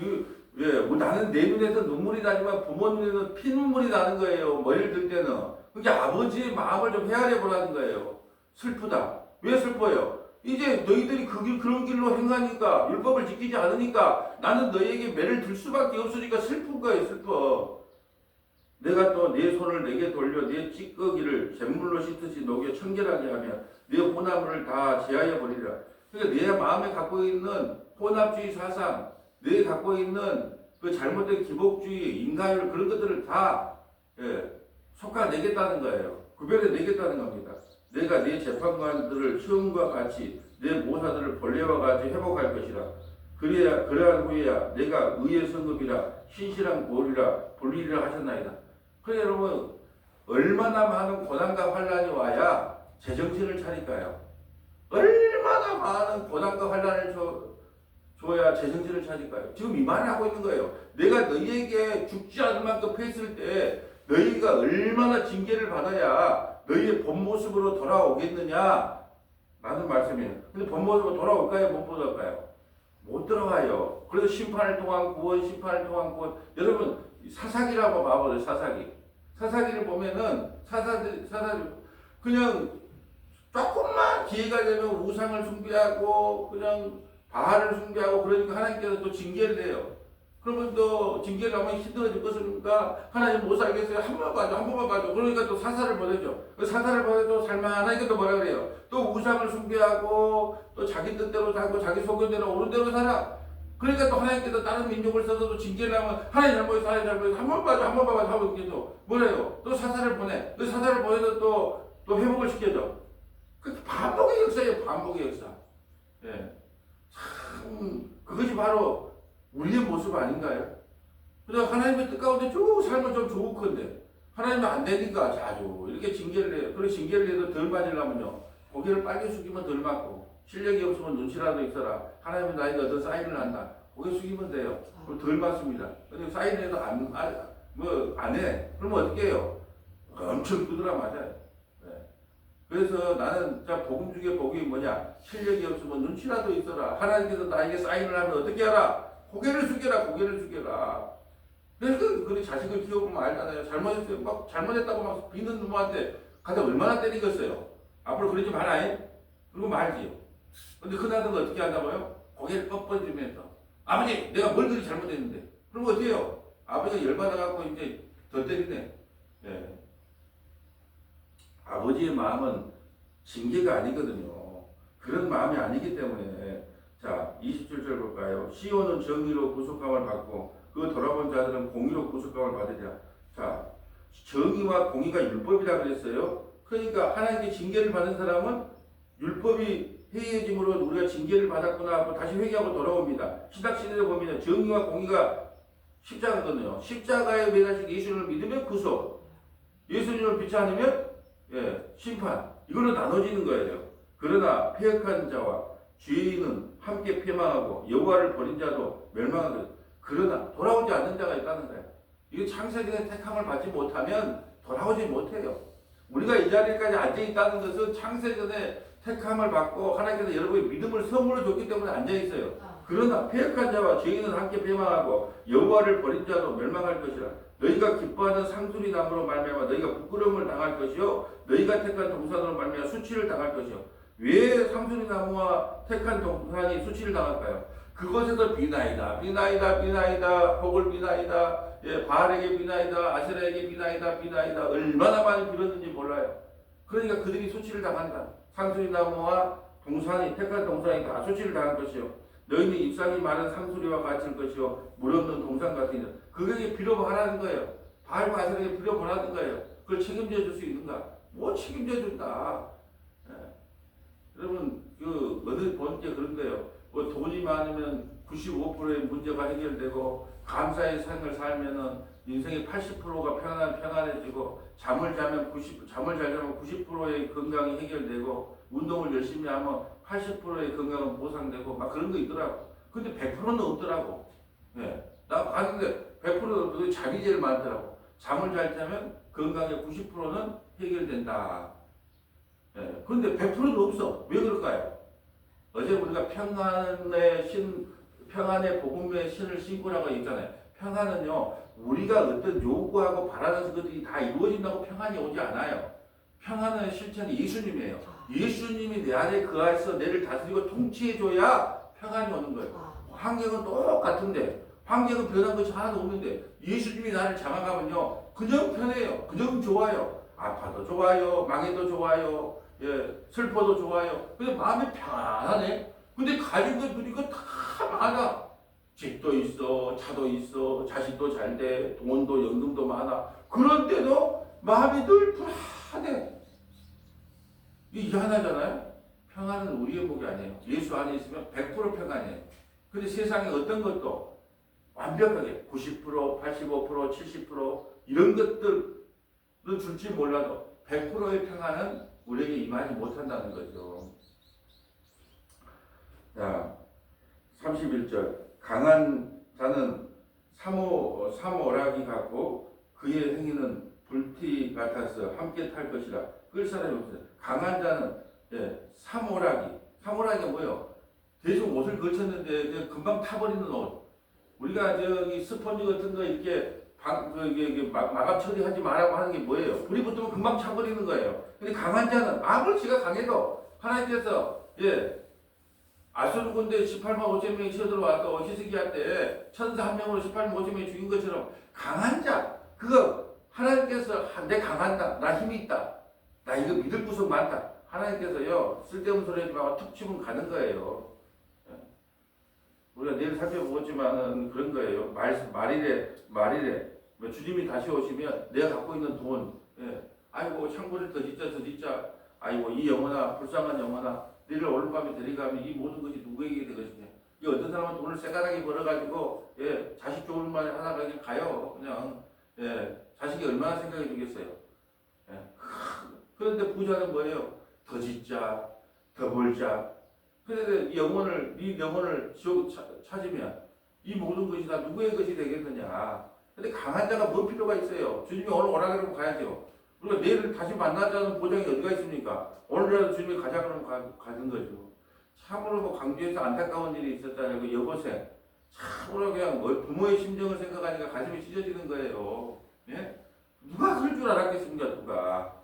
나는 내 눈에서 눈물이 나지만 부모 눈에는 피눈물이 나는 거예요. 머리를 들 때는. 그러니까 아버지의 마음을 좀 헤아려 보라는 거예요. 슬프다. 왜 슬퍼요? 이제 너희들이 그런 길로 행하니까 율법을 지키지 않으니까 나는 너희에게 매를 들 수밖에 없으니까 슬픈 거예요. 슬퍼. 내가 또 내 손을 내게 돌려 내 찌꺼기를 잿물로 씻듯이 녹여 청결하게 하며 내 혼합을 다 제하여 버리라. 그러니까 내 마음에 갖고 있는 혼합주의 사상, 내 갖고 있는 그 잘못된 기복주의, 인간을 그런 것들을 다 속아내겠다는 거예요. 구별해내겠다는 겁니다. 내가 내 재판관들을 처음과 같이 내 모사들을 본래와 같이 회복할 것이라. 그러한 후에야 내가 의의 성급이라 신실한 고리라 불리리라 하셨나이다. 그래 여러분 얼마나 많은 고난과 환란이 와야 제정신을 차릴까요? 얼마나 많은 고난과 환란을 줘야 제정신을 차릴까요? 지금 이 말을 하고 있는 거예요. 내가 너희에게 죽지 않을 만큼 했을 때 너희가 얼마나 징계를 받아야 너희의 본 모습으로 돌아오겠느냐 라는 말씀이에요. 근데 본 모습으로 돌아올까요? 못 돌아올까요? 못 들어가요. 그래서 심판을 통한 구원, 심판을 통한 구원. 여러분 사사기라고 봐보세요. 사사기를 보면은 사사들 그냥 조금만 기회가 되면 우상을 숭배하고 그냥 바알을 숭배하고 그러니까 하나님께서 또 징계를 해요. 그러면 또 징계를 하면 힘들어질 것입니까? 하나님 못 살겠어요. 한 번만 봐줘. 그러니까 또 사사를 보내죠. 그 사사를 보내도 살만하니까 또 뭐라 그래요? 또 우상을 숭배하고 또 자기 뜻대로 살고 자기 소견대로 옳은 대로 살아. 그러니까 또 하나님께서 다른 민족을 써서 또 징계를 하면 하나님 잘못해서 한 번 봐줘 하고 있겠죠. 뭐래요? 또 사사를 보내. 그 사사를 보내도 또 회복을 시켜줘. 그 반복의 역사예요. 반복의 역사. 예. 참 그것이 바로 우리의 모습 아닌가요? 그래서 하나님의 뜻 가운데 쭉 살면 좀 좋을 건데 하나님은 안 되니까 자주 이렇게 징계를 해요. 그리고 징계를 해도 덜 맞으려면요. 고개를 빨개 숙이면 덜 맞고 실력이 없으면 눈치라도 있어라. 하나님은 나에게 어떤 사인을 한다. 고개 숙이면 돼요. 그럼 덜 맞습니다. 근데 사인해도 안 해. 그러면 어떻게 해요? 엄청 두드려 맞아요. 네. 그래서 나는 복음 중에 복이 뭐냐? 실력이 없으면 눈치라도 있어라. 하나님께서 나에게 사인을 하면 어떻게 하라? 고개를 숙여라. 그래서 그 자식을 키워보면 알잖아요. 잘못했다고 막 비는 놈한테 가서 얼마나 때리겠어요. 앞으로 그러지 마라. 그리고 말지요. 근데 그 아들은 어떻게 한다고요? 고개를 뻗어주면서 아버지 내가 뭘 그리 잘못했는데. 그럼 어떻게 해요? 아버지가 열받아갖고 이제 더 때리네. 네. 아버지의 마음은 징계가 아니거든요. 그런 마음이 아니기 때문에 자 27절 볼까요? 시온은 정의로 구속함을 받고 그 돌아본 자들은 공의로 구속함을 받으리라. 자 정의와 공의가 율법이라 그랬어요. 그러니까 하나님께 징계를 받은 사람은 율법이 해이해짐으로 우리가 징계를 받았구나 하고 다시 회개하고 돌아옵니다. 신학시대에 보면 정의와 공의가 십자가거든요. 십자가에 매달린 예수님을 믿으면 구속, 예수님을 믿지 않으면 심판. 이걸로 나눠지는 거예요. 그러나 패역한 자와 죄인은 함께 패망하고 여호와를 버린 자도 멸망하거든. 그러나 돌아오지 않는 자가 있다는 거예요. 이게 창세기의 택함을 받지 못하면 돌아오지 못해요. 우리가 이 자리까지 앉아 있다는 것은 창세전에 택함을 받고 하나님께서 여러분의 믿음을 선물로 줬기 때문에 앉아 있어요. 그러나 패역한 자와 죄인은 함께 패망하고 여호와를 버린 자도 멸망할 것이라. 너희가 기뻐하는 상수리 나무로 말미암아 너희가 부끄러움을 당할 것이요 너희가 택한 동산으로 말미암아 수치를 당할 것이요. 왜 상수리 나무와 택한 동산이 수치를 당할까요? 그것에서 비나이다 복을 비나이다 바알에게 비나이다 아세라에게 비나이다 얼마나 많이 빌었는지 몰라요. 그러니까 그들이 수치를 당한다. 상수리 나무와 동산이 택한 동산이 다 수치를 당할 것이요 너희는 잎사귀 마른 상수리와 같을 것이요 물 없는 동산 같으니 그에게 빌어보라는 거예요. 바알과 아세라에게 빌어보라는 거예요. 그걸 책임져 줄 수 있는가? 뭐 책임져 준다. 여러분 어디 보니까 그런 거예요. 돈이 많으면 95%의 문제가 해결되고 감사의 삶을 살면은 인생의 80%가 평안해지고 잠을 잘 자면 90%의 건강이 해결되고 운동을 열심히 하면 80%의 건강은 보상되고 막 그런 거 있더라고. 근데 100%는 없더라고. 나 봤는데 100%는 없더라고. 잠이 제일 많더라고. 잠을 잘 자면 건강의 90%는 해결된다. 그런데 100%는 없어. 왜 그럴까요? 어제 우리가 평안의 복음의 신을 신고라고 했잖아요. 평안은요, 우리가 어떤 요구하고 바라는 것들이 다 이루어진다고 평안이 오지 않아요. 평안의 실천이 예수님이에요. 예수님이 내 안에 거하여서 내를 다스리고 통치해줘야 평안이 오는 거예요. 환경은 똑같은데, 환경은 변한 것이 하나도 없는데 예수님이 나를 장악하면요 그냥 편해요. 그냥 좋아요. 아파도 좋아요. 망해도 좋아요. 예, 슬퍼도 좋아요. 근데 마음이 편안하네. 근데 가진 것 누린 거 다 많아. 집도 있어, 차도 있어, 자식도 잘 돼, 돈도 연금도 많아. 그런데도 마음이 늘 불안해. 이게 하나잖아요. 평안은 우리의 복이 아니에요. 예수 안에 있으면 100% 평안이에요. 근데 세상에 어떤 것도 완벽하게 90%, 85%, 70% 이런 것들은 줄지 몰라도 100%의 평안은 우리에게 임하지 못한다는 거죠. 자, 31절. 강한 자는 삼오라기 같고 그의 행위는 불티 같아서 함께 탈 것이라. 끌 사람이 없어요. 강한 자는 삼오라기가 뭐예요? 대충 옷을 걸쳤는데 금방 타버리는 옷. 우리가 저기 스펀지 같은 거 이렇게 마감 처리하지 말라고 하는 게 뭐예요? 불이 붙으면 금방 차버리는 거예요. 근데 강한 자는 아무리 지가 강해도 하나님께서 아수르 군대 18만 5천 명이 쳐들어와서 히스기야 때 천사 한 명으로 18만 5천 명이 죽인 것처럼 강한 자, 그거 하나님께서 내 강한다, 나 힘이 있다, 나 이거 믿을 구석 많다. 하나님께서요 쓸데없는 소리 하지 말고 툭 치면 가는 거예요. 우리가 내일 살펴보겠지만은 그런 거예요. 말이래. 주님이 다시 오시면 내가 갖고 있는 돈, 아이고 창고를 더 짓자. 아이고 이 영혼아, 불쌍한 영혼아, 너를 오늘 밤에 데려가면 이 모든 것이 누구에게 되겠느냐. 이 어떤 사람은 돈을 새가닥에 벌어가지고 자식 좋은 말 하다가 그냥 가요. 그냥 자식이 얼마나 생각해 주겠어요. 그런데 부자는 뭐예요? 더 짓자, 더 벌자. 그런데 네 영혼을 지옥 찾으면 이 모든 것이 다 누구의 것이 되겠느냐. 근데 강한 자가 뭘 필요가 있어요? 주님이 오늘 오라 그러면 가야죠. 우리가 내일 다시 만나자는 보장이 어디가 있습니까? 오늘이라도 주님이 가자 그러면 가는 거죠. 참으로 뭐 광주에서 안타까운 일이 있었다는 그 여고생. 참으로 그냥 부모의 심정을 생각하니까 가슴이 찢어지는 거예요. 누가 그럴 줄 알았겠습니까?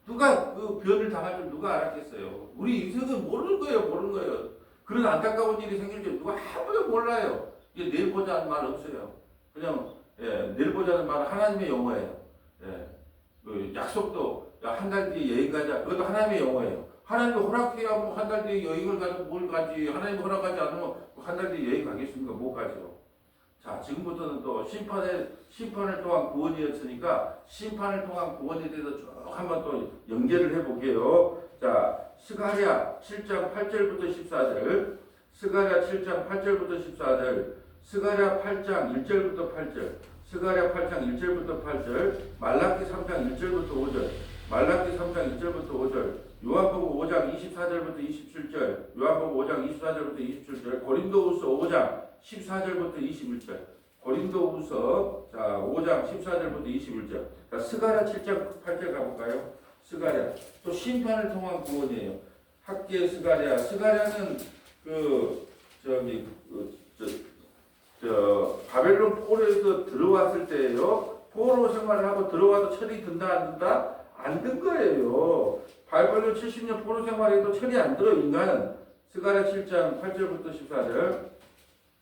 누가 그 변을 당할 줄 누가 알았겠어요? 우리 인생은 모르는 거예요. 그런 안타까운 일이 생길 줄 누가 아무도 몰라요. 이게 내일 보자는 말 없어요. 그냥 내일 보자는 말은 하나님의 용어예요. 그 약속도 한 달 뒤에 여행 가자. 그것도 하나님의 용어예요. 하나님이 허락해야 뭐 한 달 뒤에 여행을 가서 뭘 가지. 하나님이 허락하지 않으면 한 달 뒤에 여행 가겠습니까? 못 가죠. 자, 지금부터는 또 심판을 통한 구원이었으니까 심판을 통한 구원에 대해서 쭉 한번 또 연계를 해볼게요. 자, 스가랴 7장 8절부터 14절, 스가랴 7장 8절부터 14절, 스가랴 8장 1절부터 8절, 스가랴 8장 1절부터 8절, 말라기 3장 1절부터 5절, 말라기 3장 1절부터 5절, 요한복음 5장 24절부터 27절, 요한복음 5장 24절부터 27절, 고린도후서 5장 14절부터 21절, 고린도후서 5장 14절부터 21절. 자, 스가랴 7장 8절 가볼까요? 스가랴 또 심판을 통한 구원이에요. 학계 스가랴는 바벨론 포로에서 들어왔을 때예요. 포로 생활을 하고 들어와도 철이 든다 안 든다? 안 든 거예요. 바벨론 70년 포로 생활에도 철이 안 들어 인간은. 스가랴 7장 8절부터 14절.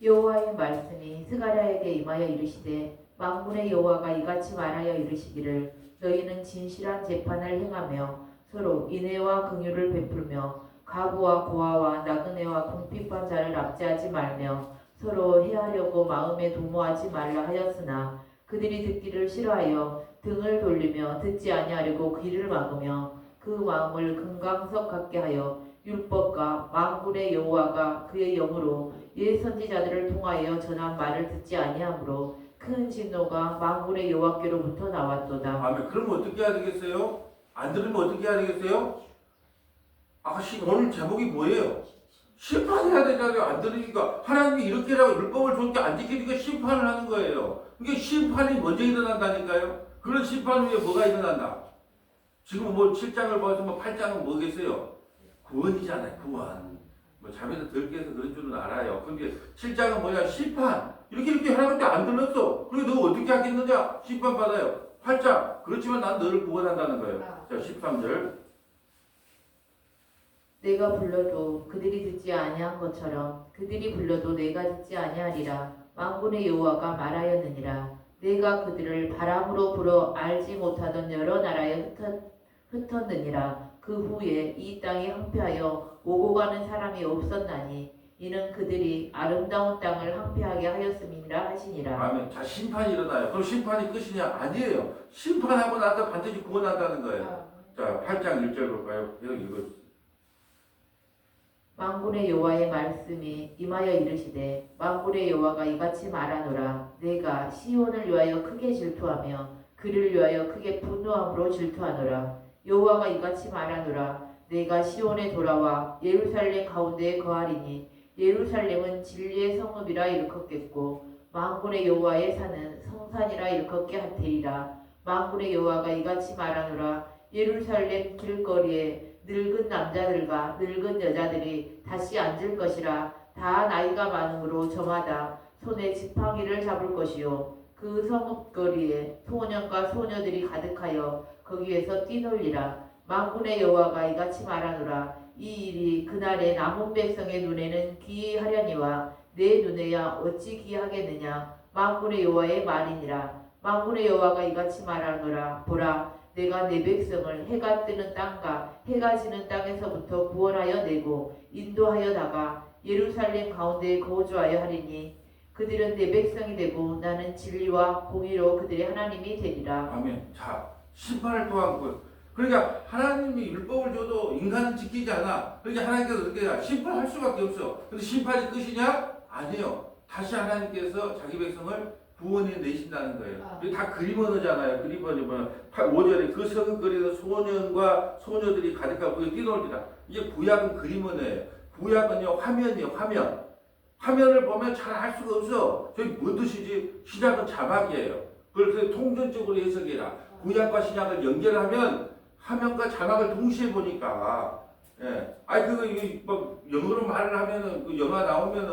여호와의 말씀이 스가랴에게 임하여 이르시되 만군의 여호와가 이같이 말하여 이르시기를 너희는 진실한 재판을 행하며 서로 인애와 긍휼을 베풀며 과부와 고아와 나그네와 궁핍한 자를 압제하지 말며 서로 해하려고 마음에 도모하지 말라 하였으나 그들이 듣기를 싫어하여 등을 돌리며 듣지 아니하려고 귀를 막으며 그 마음을 금강석 같게 하여 율법과 만군의 여호와가 그의 영으로 옛 선지자들을 통하여 전한 말을 듣지 아니하므로 큰 진노가 만군의 여호와께로부터 나왔도다. 아멘. 그러면 어떻게 해야 되겠어요? 안 들으면 어떻게 해야 되겠어요? 오늘 제목이 뭐예요? 심판해야 되잖아요. 안 들으니까 하나님이 이렇게라고 율법을 줬는데 안 지키니까 심판을 하는 거예요. 이게 심판이 먼저 일어난다니까요. 그런 심판 후에 뭐가 일어난다? 지금 뭐 7장을 봐서 뭐 8장은 뭐겠어요? 구원이잖아요. 구원. 뭐 자매도 덜 깨서 그런 줄은 알아요. 근데 7장은 뭐냐? 심판. 이렇게 하라는데 안 들었어. 그래 너 어떻게 하겠느냐? 심판 받아요. 8장. 그렇지만 난 너를 구원한다는 거예요. 자, 13절. 내가 불러도 그들이 듣지 아니한 것처럼 그들이 불러도 내가 듣지 아니하리라. 만군의 여호와가 말하였느니라. 내가 그들을 바람으로 불어 알지 못하던 여러 나라에 흩었느니라. 그 후에 이 땅에 항폐하여 오고 가는 사람이 없었나니 이는 그들이 아름다운 땅을 항폐하게 하였음이라 하시니라. 아멘. 자, 심판이 일어나요. 그럼 심판이 끝이냐? 아니에요. 심판하고 나서 반드시 구원한다는 거예요. 자, 8장 1절 볼까요? 여기 읽어주세요. 만군의 여호와의 말씀이 임하여 이르시되 만군의 여호와가 이같이 말하노라. 내가 시온을 위하여 크게 질투하며 그를 위하여 크게 분노함으로 질투하노라. 여호와가 이같이 말하노라. 내가 시온에 돌아와 예루살렘 가운데에 거하리니 예루살렘은 진리의 성읍이라 일컫겠고 만군의 여호와의 산은 성산이라 일컫게 하리라. 만군의 여호와가 이같이 말하노라. 예루살렘 길거리에 늙은 남자들과 늙은 여자들이 다시 앉을 것이라. 다 나이가 많음으로 저마다 손에 지팡이를 잡을 것이요 그 성읍거리에 소년과 소녀들이 가득하여 거기에서 뛰놀리라. 만군의 여호와가 이같이 말하노라. 이 일이 그날의 남은 백성의 눈에는 기이하려니와 내 눈에야 어찌 기이하겠느냐. 만군의 여호와의 말이니라. 만군의 여호와가 이같이 말하노라. 보라, 내가 내 백성을 해가 뜨는 땅과 해가 지는 땅에서부터 구원하여 내고 인도하여 나가 예루살렘 가운데에 거주하여 하리니 그들은 내 백성이 되고 나는 진리와 공의로 그들의 하나님이 되리라. 아멘. 자, 심판을 통한 것. 그러니까 하나님이 율법을 줘도 인간은 지키지 않아. 그러니까 하나님께서 어떻게 해야? 심판할 수밖에 없어. 근데 심판이 끝이냐? 아니에요. 다시 하나님께서 자기 백성을 구원해 내신다는 거예요. 이게 다 그림 언어잖아요. 그림 언어면 5절에 그 성읍거리에서 소년과 소녀들이 가득하고 뛰놀리라. 이게 구약은 그림 언어예요. 구약은요 화면이에요. 화면을 보면 잘 알 수가 없어. 저기 뭔 뜻이지? 신약은 자막이에요. 그래서 통전적으로 해석해라. 구약과 신약을 연결하면 화면과 자막을 동시에 보니까. 예. 아니 그거 뭐 영어로 말을 하면은 그 영화 나오면은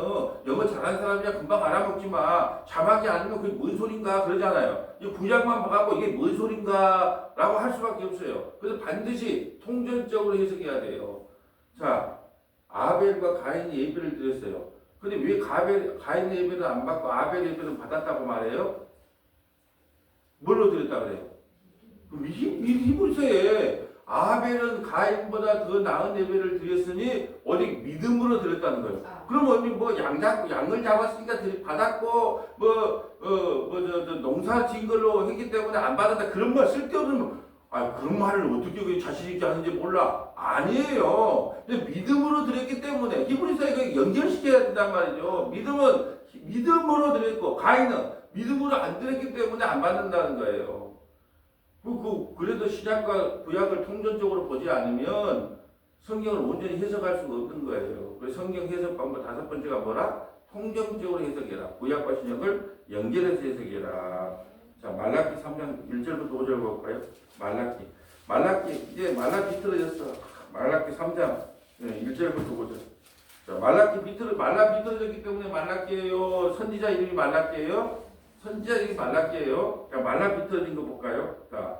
영어 잘하는 사람이야 금방 알아먹지 마. 자막이 아니면 그게 뭔 소린가 그러잖아요. 이 구약만 봐갖고 이게 뭔 소린가라고 할 수밖에 없어요. 그래서 반드시 통전적으로 해석해야 돼요. 자, 아벨과 가인이 예배를 드렸어요. 근데 왜 가인 예배는 안 받고 아벨 예배는 받았다고 말해요? 뭘로 드렸다 그래요? 히브리서에 아벨은 가인보다 더 나은 예배를 드렸으니 어디 믿음으로 드렸다는 거예요. 그러면 뭐 양을 잡았으니까 받았고 농사 지은 걸로 했기 때문에 안 받았다 그런 말 쓸데없는 그런 말을 어떻게 자신 있게 하는지 몰라. 아니에요. 믿음으로 드렸기 때문에 히브리서에 연결시켜야 된단 말이죠. 믿음은 믿음으로 드렸고 가인은 믿음으로 안 드렸기 때문에 안 받는다는 거예요. 그래도 신약과 구약을 통전적으로 보지 않으면 성경을 온전히 해석할 수가 없는 거예요. 그래서 성경 해석 방법 5번째가 뭐라? 통전적으로 해석해라. 구약과 신약을 연결해서 해석해라. 자, 말라기 3장 1절부터 5절 볼까요? 말라기 이제 말라기 틀어졌어. 말라기 3장 1절부터 5절. 자, 말라 비틀어졌기 때문에 말라기예요. 선지자 이름이 말라기예요. 선지자 이름이 말라기예요. 자, 말라 비틀어진 거 볼까요? 자,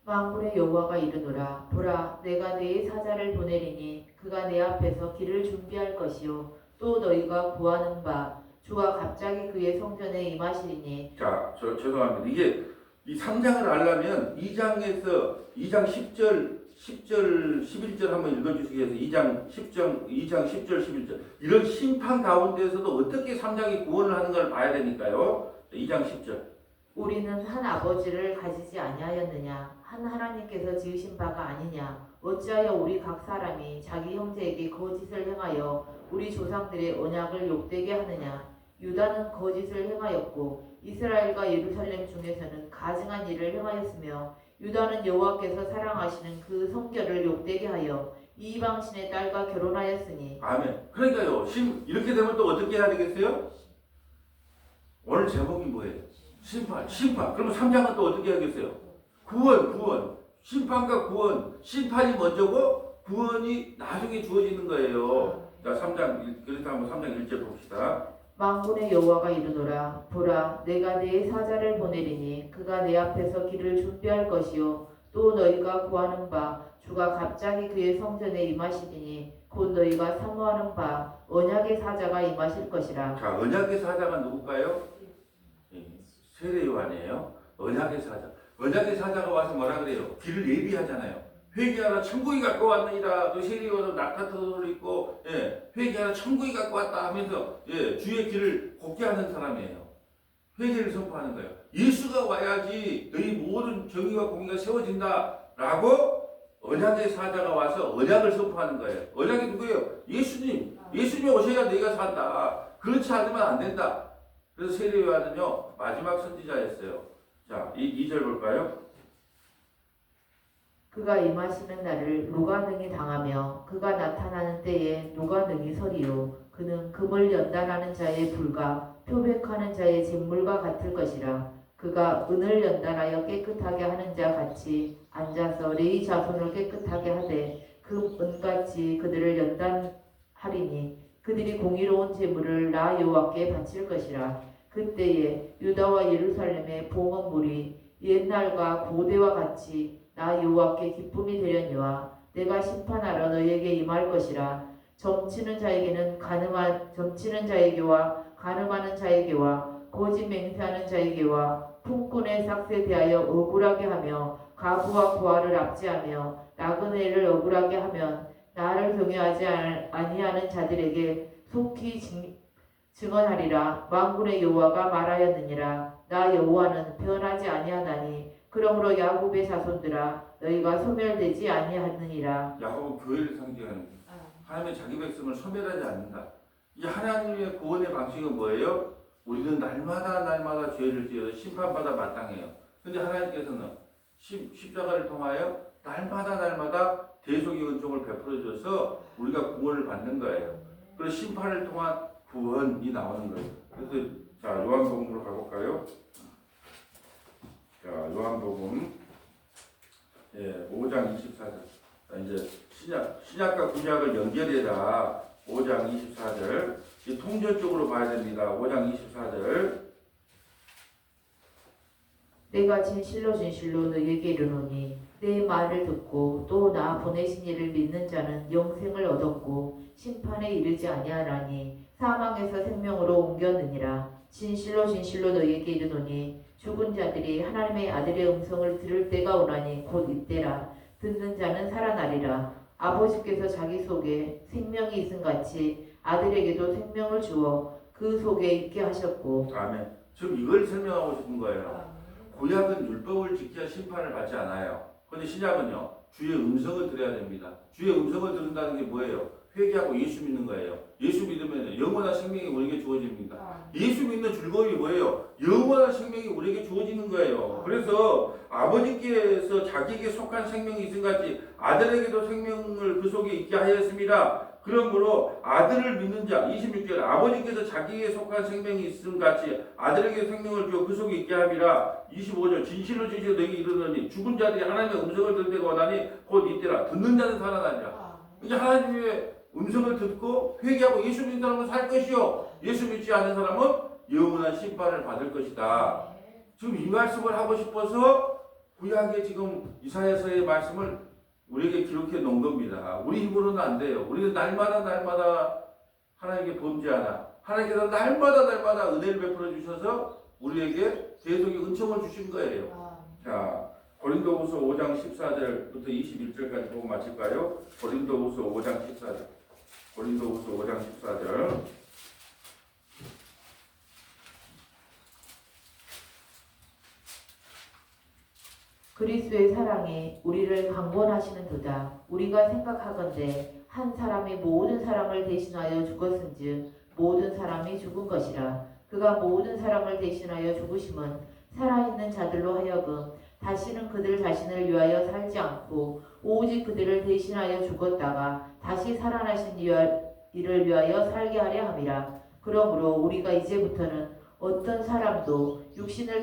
만군의 여호와가 이르노라. 보라, 내가 내 사자를 보내리니 그가 내 앞에서 길을 준비할 것이요 또 너희가 구하는 바 주가 갑자기 그의 성전에 임하시리니. 자, 죄송합니다. 이게 이 3장을 알려면 2장 10절 11절 한번 읽어주시겠어요? 2장 10절 11절 이런 심판 가운데서도 어떻게 3장이 구원을 하는 걸 봐야 되니까요. 2장 10절 우리는 한 아버지를 가지지 아니하였느냐? 한 하나님께서 지으신 바가 아니냐? 어찌하여 우리 각 사람이 자기 형제에게 거짓을 행하여 우리 조상들의 언약을 욕되게 하느냐? 유다는 거짓을 행하였고 이스라엘과 예루살렘 중에서는 가증한 일을 행하였으며 유다는 여호와께서 사랑하시는 그 성결을 욕되게 하여 이방신의 딸과 결혼하였으니. 아멘. 그러니까요. 이렇게 되면 또 어떻게 해야 되겠어요? 오늘 제목이 뭐예요? 심판. 그러면 3장은 또 어떻게 하겠어요? 구원. 심판과 구원. 심판이 먼저고 구원이 나중에 주어지는 거예요. 자, 3장. 그래서 한번 3장 1절 봅시다. 만군의 여호와가 이르노라. 보라, 내가 내 사자를 보내리니 그가 내 앞에서 길을 준비할 것이요 또 너희가 구하는 바 주가 갑자기 그의 성전에 임하시리니 곧 너희가 사모하는 바 언약의 사자가 임하실 것이라. 자, 언약의 사자가 누굴까요? 세례 요한이에요. 언약의 사자. 언약의 사자가 와서 뭐라 그래요? 길을 예비하잖아요. 회개하라 천국이 갖고 왔느니라. 또 세례 요한은 낙타털을 입고 회개하라 천국이 갖고 왔다 하면서 주의 길을 곱게 하는 사람이에요. 회개를 선포하는 거예요. 예수가 와야지 너희 모든 정의와 공의가 세워진다라고 언약의 사자가 와서 언약을 선포하는 거예요. 언약이 누구예요? 예수님. 예수님이 오셔야 너희가 산다. 그렇지 않으면 안 된다. 그래서 세례 요한은요 마지막 선지자였어요. 자, 이 2절 볼까요? 그가 임하시는 날을 누가 능히 당하며 그가 나타나는 때에 누가 능히 서리요. 그는 금을 연단하는 자의 불과 표백하는 자의 잿물과 같을 것이라. 그가 은을 연단하여 깨끗하게 하는 자 같이 앉아서 레위 자손을 깨끗하게 하되 금 은같이 그들을 연단하리니 그들이 공의로운 제물을 나 여호와께 바칠 것이라. 그때에 유다와 예루살렘의 봉헌 물이 옛날과 고대와 같이 나 여호와께 기쁨이 되려니와 내가 심판하러 너희에게 임할 것이라. 점치는 자에게는 점치는 자에게와 간음하는 자에게와 거짓 맹세하는 자에게와 품꾼의 삭스에 대하여 억울하게 하며 가부와 고아를 압제하며 나그네를 억울하게 하면 나를 경외하지 아니하는 자들에게 속히 증언하리라. 만군의 여호와가 말하였느니라. 나 여호와는 변하지 아니하나니 그러므로 야곱의 자손들아 너희가 소멸되지 아니하느니라. 야곱은 교회를 상징하는 거예요. 하나님의 자기 백성을 소멸하지 않는다. 이 하나님의 구원의 방식은 뭐예요? 우리는 날마다 죄를 지어서 심판받아 마땅해요. 근데 하나님께서는 십자가를 통하여 날마다 대속의 은총을 베풀어줘서 우리가 구원을 받는 거예요. 그래서 심판을 통한 구원이 나오는 거예요. 그래서 자, 요한복음으로 가볼까요? 자, 요한복음 5장 24절. 이제 신약과 구약을 연결해라. 5장 24절. 이 통전적으로 봐야 됩니다. 5장 24절. 내가 진실로 너희에게 이르노니 내 말을 듣고 또 나 보내신 이를 믿는 자는 영생을 얻었고 심판에 이르지 아니하나니 사망에서 생명으로 옮겼느니라. 진실로 너희에게 이르노니 죽은 자들이 하나님의 아들의 음성을 들을 때가 오나니 곧 이때라. 듣는 자는 살아나리라. 아버지께서 자기 속에 생명이 있음같이 아들에게도 생명을 주어 그 속에 있게 하셨고. 아멘. 지금 이걸 설명하고 싶은 거예요. 구약은 율법을 지켜야 심판을 받지 않아요. 그런데 신약은요, 주의 음성을 들어야 됩니다. 주의 음성을 들은다는 게 뭐예요? 회개하고 예수 믿는 거예요. 예수 믿으면 영원한 생명이 우리에게 주어집니다. 예수 믿는 즐거움이 뭐예요? 영원한 생명이 우리에게 주어지는 거예요. 그래서 아버지께서 자기에게 속한 생명이 있음같이 아들에게도 생명을 그 속에 있게 하였습니다. 그러므로 아들을 믿는 자 26절 아버지께서 자기에게 속한 생명이 있음같이 아들에게 생명을 주어 그 속에 있게 함이라. 25절 진실로 너에게 이르노니 죽은 자들이 하나님의 음성을 들을 때가 오나니 곧 이때라. 듣는 자는 살아나리라. 이제 하나님의 음성을 듣고 회개하고 예수 믿는 사람은 살 것이요 예수 믿지 않는 사람은 영원한 심판을 받을 것이다. 지금 이 말씀을 하고 싶어서 구약의 지금 이사야서의 말씀을 우리에게 기록해 놓은 겁니다. 우리 힘으로는 안 돼요. 우리는 날마다 하나님께 범죄하나 하나님께서 날마다 은혜를 베풀어 주셔서 우리에게 계속의 은총을 주신 거예요. 자, 고린도후서 5장 14절부터 21절까지 보고 마칠까요? 고린도후서 5장 14절. 고린도후서 5장 14절. 그리스도의 사랑이 우리를 강권하시는도다. 우리가 생각하건대 한 사람이 모든 사람을 대신하여 죽었은즉 모든 사람이 죽은 것이라. 그가 모든 사람을 대신하여 죽으심은 살아있는 자들로 하여금 다시는 그들 자신을 위하여 살지 않고 오직 그들을 대신하여 죽었다가 다시 살아나신 이를 위하여 살게 하려 함이라. 그러므로 우리가 이제부터는 어떤 사람도 육신을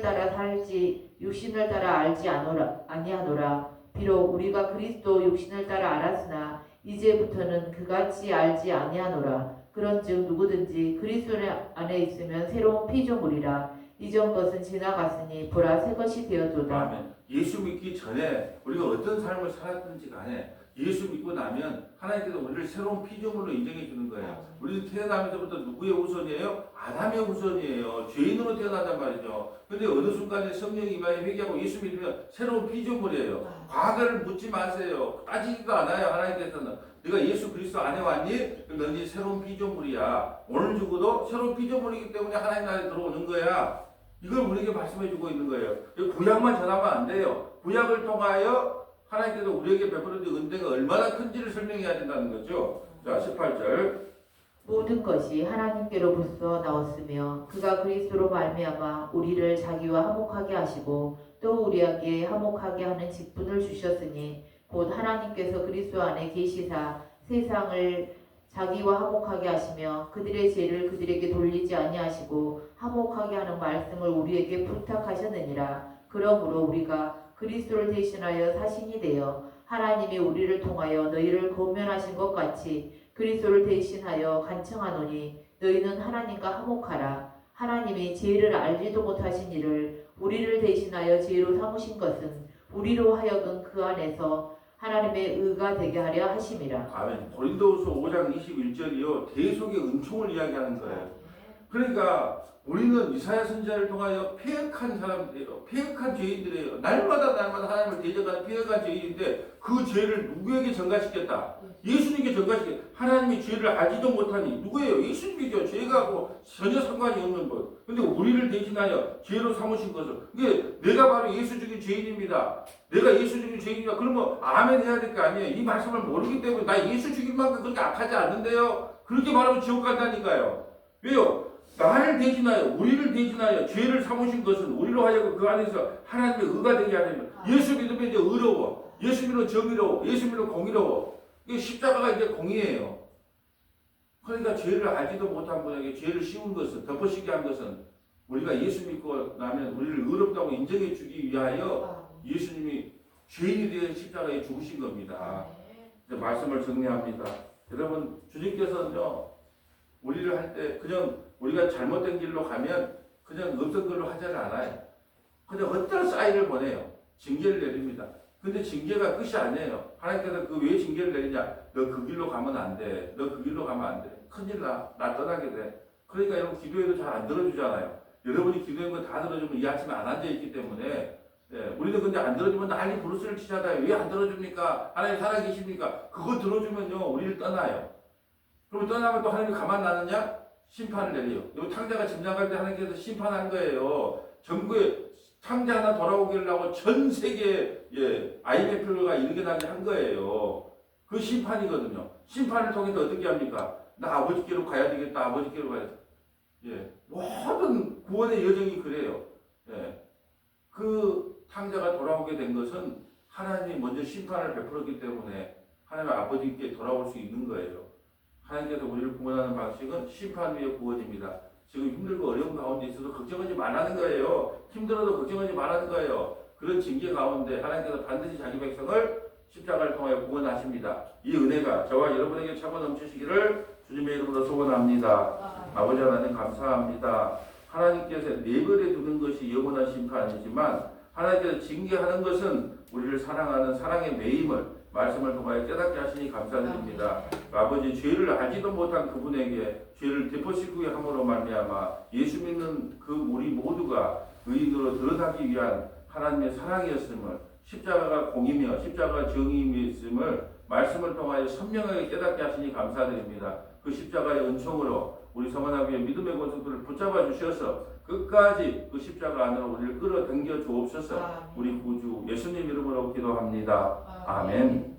따라 알지 아니하노라. 비록 우리가 그리스도 육신을 따라 알았으나 이제부터는 그같이 알지 아니하노라. 그런즉 누구든지 그리스도 안에 있으면 새로운 피조물이라. 이전 것은 지나갔으니 보라 새 것이 되었도다. 아멘. 예수 믿기 전에 우리가 어떤 삶을 살았든지 간에 예수 믿고 나면 하나님께서 우리를 새로운 피조물로 인정해 주는 거예요. 우리는 태어나면서부터 누구의 후손이에요? 아담의 후손이에요. 죄인으로 태어나단 말이죠. 근데 어느 순간에 성령이 임하여 회개하고 예수 믿으면 새로운 피조물이에요. 과거를 묻지 마세요. 따지지도 않아요. 하나님께서는 네가 예수 그리스도 안에 왔니? 그럼 너는 새로운 피조물이야. 오늘 죽어도 새로운 피조물이기 때문에 하나님 나라에 들어오는 거야. 이걸 우리에게 말씀해 주고 있는 거예요. 구약만 전하면 안 돼요. 구약을 통하여 하나님께서 우리에게 베풀어준 은혜가 얼마나 큰지를 설명해야 된다는 거죠. 자, 18절. 모든 것이 하나님께로부터 나왔으며 그가 그리스도로 말미암아 우리를 자기와 화목하게 하시고 또 우리에게 화목하게 하는 직분을 주셨으니 곧 하나님께서 그리스도 안에 계시사 세상을 자기와 화목하게 하시며 그들의 죄를 그들에게 돌리지 아니하시고 화목하게 하는 말씀을 우리에게 부탁하셨느니라. 그러므로 우리가 그리스도를 대신하여 사신이 되어 하나님이 우리를 통하여 너희를 권면하신 것 같이 그리스도를 대신하여 간청하노니 너희는 하나님과 화목하라. 하나님이 죄를 알지도 못하신 이를 우리를 대신하여 죄로 삼으신 것은 우리로 하여금 그 안에서 하나님의 의가 되게 하려 하심이라. 아멘. 고린도후서 5장 21절이요. 대속의 은총을 이야기하는 거예요. 그러니까 우리는 이사야 선지자를 통하여 패역한 사람들이에요. 패역한 죄인들이에요. 날마다 하나님을 대적하는 패역한 죄인인데 그 죄를 누구에게 전가시켰다? 예수님께 전가시켰다. 하나님이 죄를 알지도 못하니 누구예요? 예수님이죠. 죄가고 전혀 상관이 없는 것. 근데 우리를 대신하여 죄로 삼으신 것을. 이게 내가 바로 예수 죽인 죄인입니다. 내가 예수 죽인 죄인이다. 그러면 아멘 해야 될 거 아니에요. 이 말씀을 모르기 때문에 나 예수 죽인 만큼 그렇게 악하지 않는데요. 그렇게 말하면 지옥 간다니까요. 왜요? 나를 대신하여 우리를 대신하여 죄를 삼으신 것은 우리로 하여금 그 안에서 하나님의 의가 되게 하려면 예수 믿으면 이제 의로워. 예수 믿으면 정의로워. 예수 믿으면 공의로워. 이게 십자가가 이제 공의예요. 그러니까 죄를 알지도 못한 분에게 죄를 씌운 것은 덮어씌게 한 것은 우리가 예수 믿고 나면 우리를 의롭다고 인정해 주기 위하여 예수님이 죄인이 되어 십자가에 죽으신 겁니다. 이제 말씀을 정리합니다. 여러분 주님께서는요 우리를 할 때 그냥 우리가 잘못된 길로 가면 그냥 없던 걸로 하지를 않아요. 그냥 어떤 사인을 보내요. 징계를 내립니다. 근데 징계가 끝이 아니에요. 하나님께서 그 왜 징계를 내리냐? 너 그 길로 가면 안 돼. 너 그 길로 가면 안 돼. 큰일 나. 나 떠나게 돼. 그러니까 여러분 기도해도 잘 안 들어주잖아요. 여러분이 기도한 거 다 들어주면 이 아침에 안 앉아있기 때문에 우리는 근데 안 들어주면 난리 부르스를 치잖아요. 왜 안 들어줍니까? 하나님 살아계십니까? 그거 들어주면요 우리를 떠나요. 그럼 떠나면 또 하나님이 가만 놔느냐? 심판을 내려요. 이 탕자가 집 나갈 때 하나님께서 심판한 거예요. 전국에 탕자 하나 돌아오기를 하고 전 세계에 IMF가 일어나게 한 거예요. 그 심판이거든요. 심판을 통해서 어떻게 합니까? 나 아버지께로 가야 되겠다. 아버지께로 가야 되겠다. 모든 구원의 여정이 그래요. 그 탕자가 돌아오게 된 것은 하나님이 먼저 심판을 베풀었기 때문에 하나님 아버지께 돌아올 수 있는 거예요. 하나님께서 우리를 구원하는 방식은 심판 위의 구원입니다. 지금 힘들고 어려운 가운데 있어도 걱정하지 말라는 거예요. 힘들어도 걱정하지 말라는 거예요. 그런 징계 가운데 하나님께서 반드시 자기 백성을 십자가를 통하여 구원하십니다. 이 은혜가 저와 여러분에게 차고 넘치시기를 주님의 이름으로 소원합니다. 아버지 하나님 감사합니다. 하나님께서 내버려 두는 것이 영원한 심판이지만 하나님께서 징계하는 것은 우리를 사랑하는 사랑의 매임을 말씀을 통하여 깨닫게 하시니 감사드립니다. 아버지 죄를 알지도 못한 그분에게 죄를 되풀이시게 함으로 말미암아 예수 믿는 그 우리 모두가 의인으로 드러나기 위한 하나님의 사랑이었음을 십자가가 공이며 십자가가 정의임을 말씀을 통하여 선명하게 깨닫게 하시니 감사드립니다. 그 십자가의 은총으로 우리 성원하교회 믿음의 권속들을 붙잡아 주셔서 끝까지 그 십자가 안으로 우리를 끌어당겨 주옵소서. 우리 구주 예수님 이름으로 기도합니다. 아멘.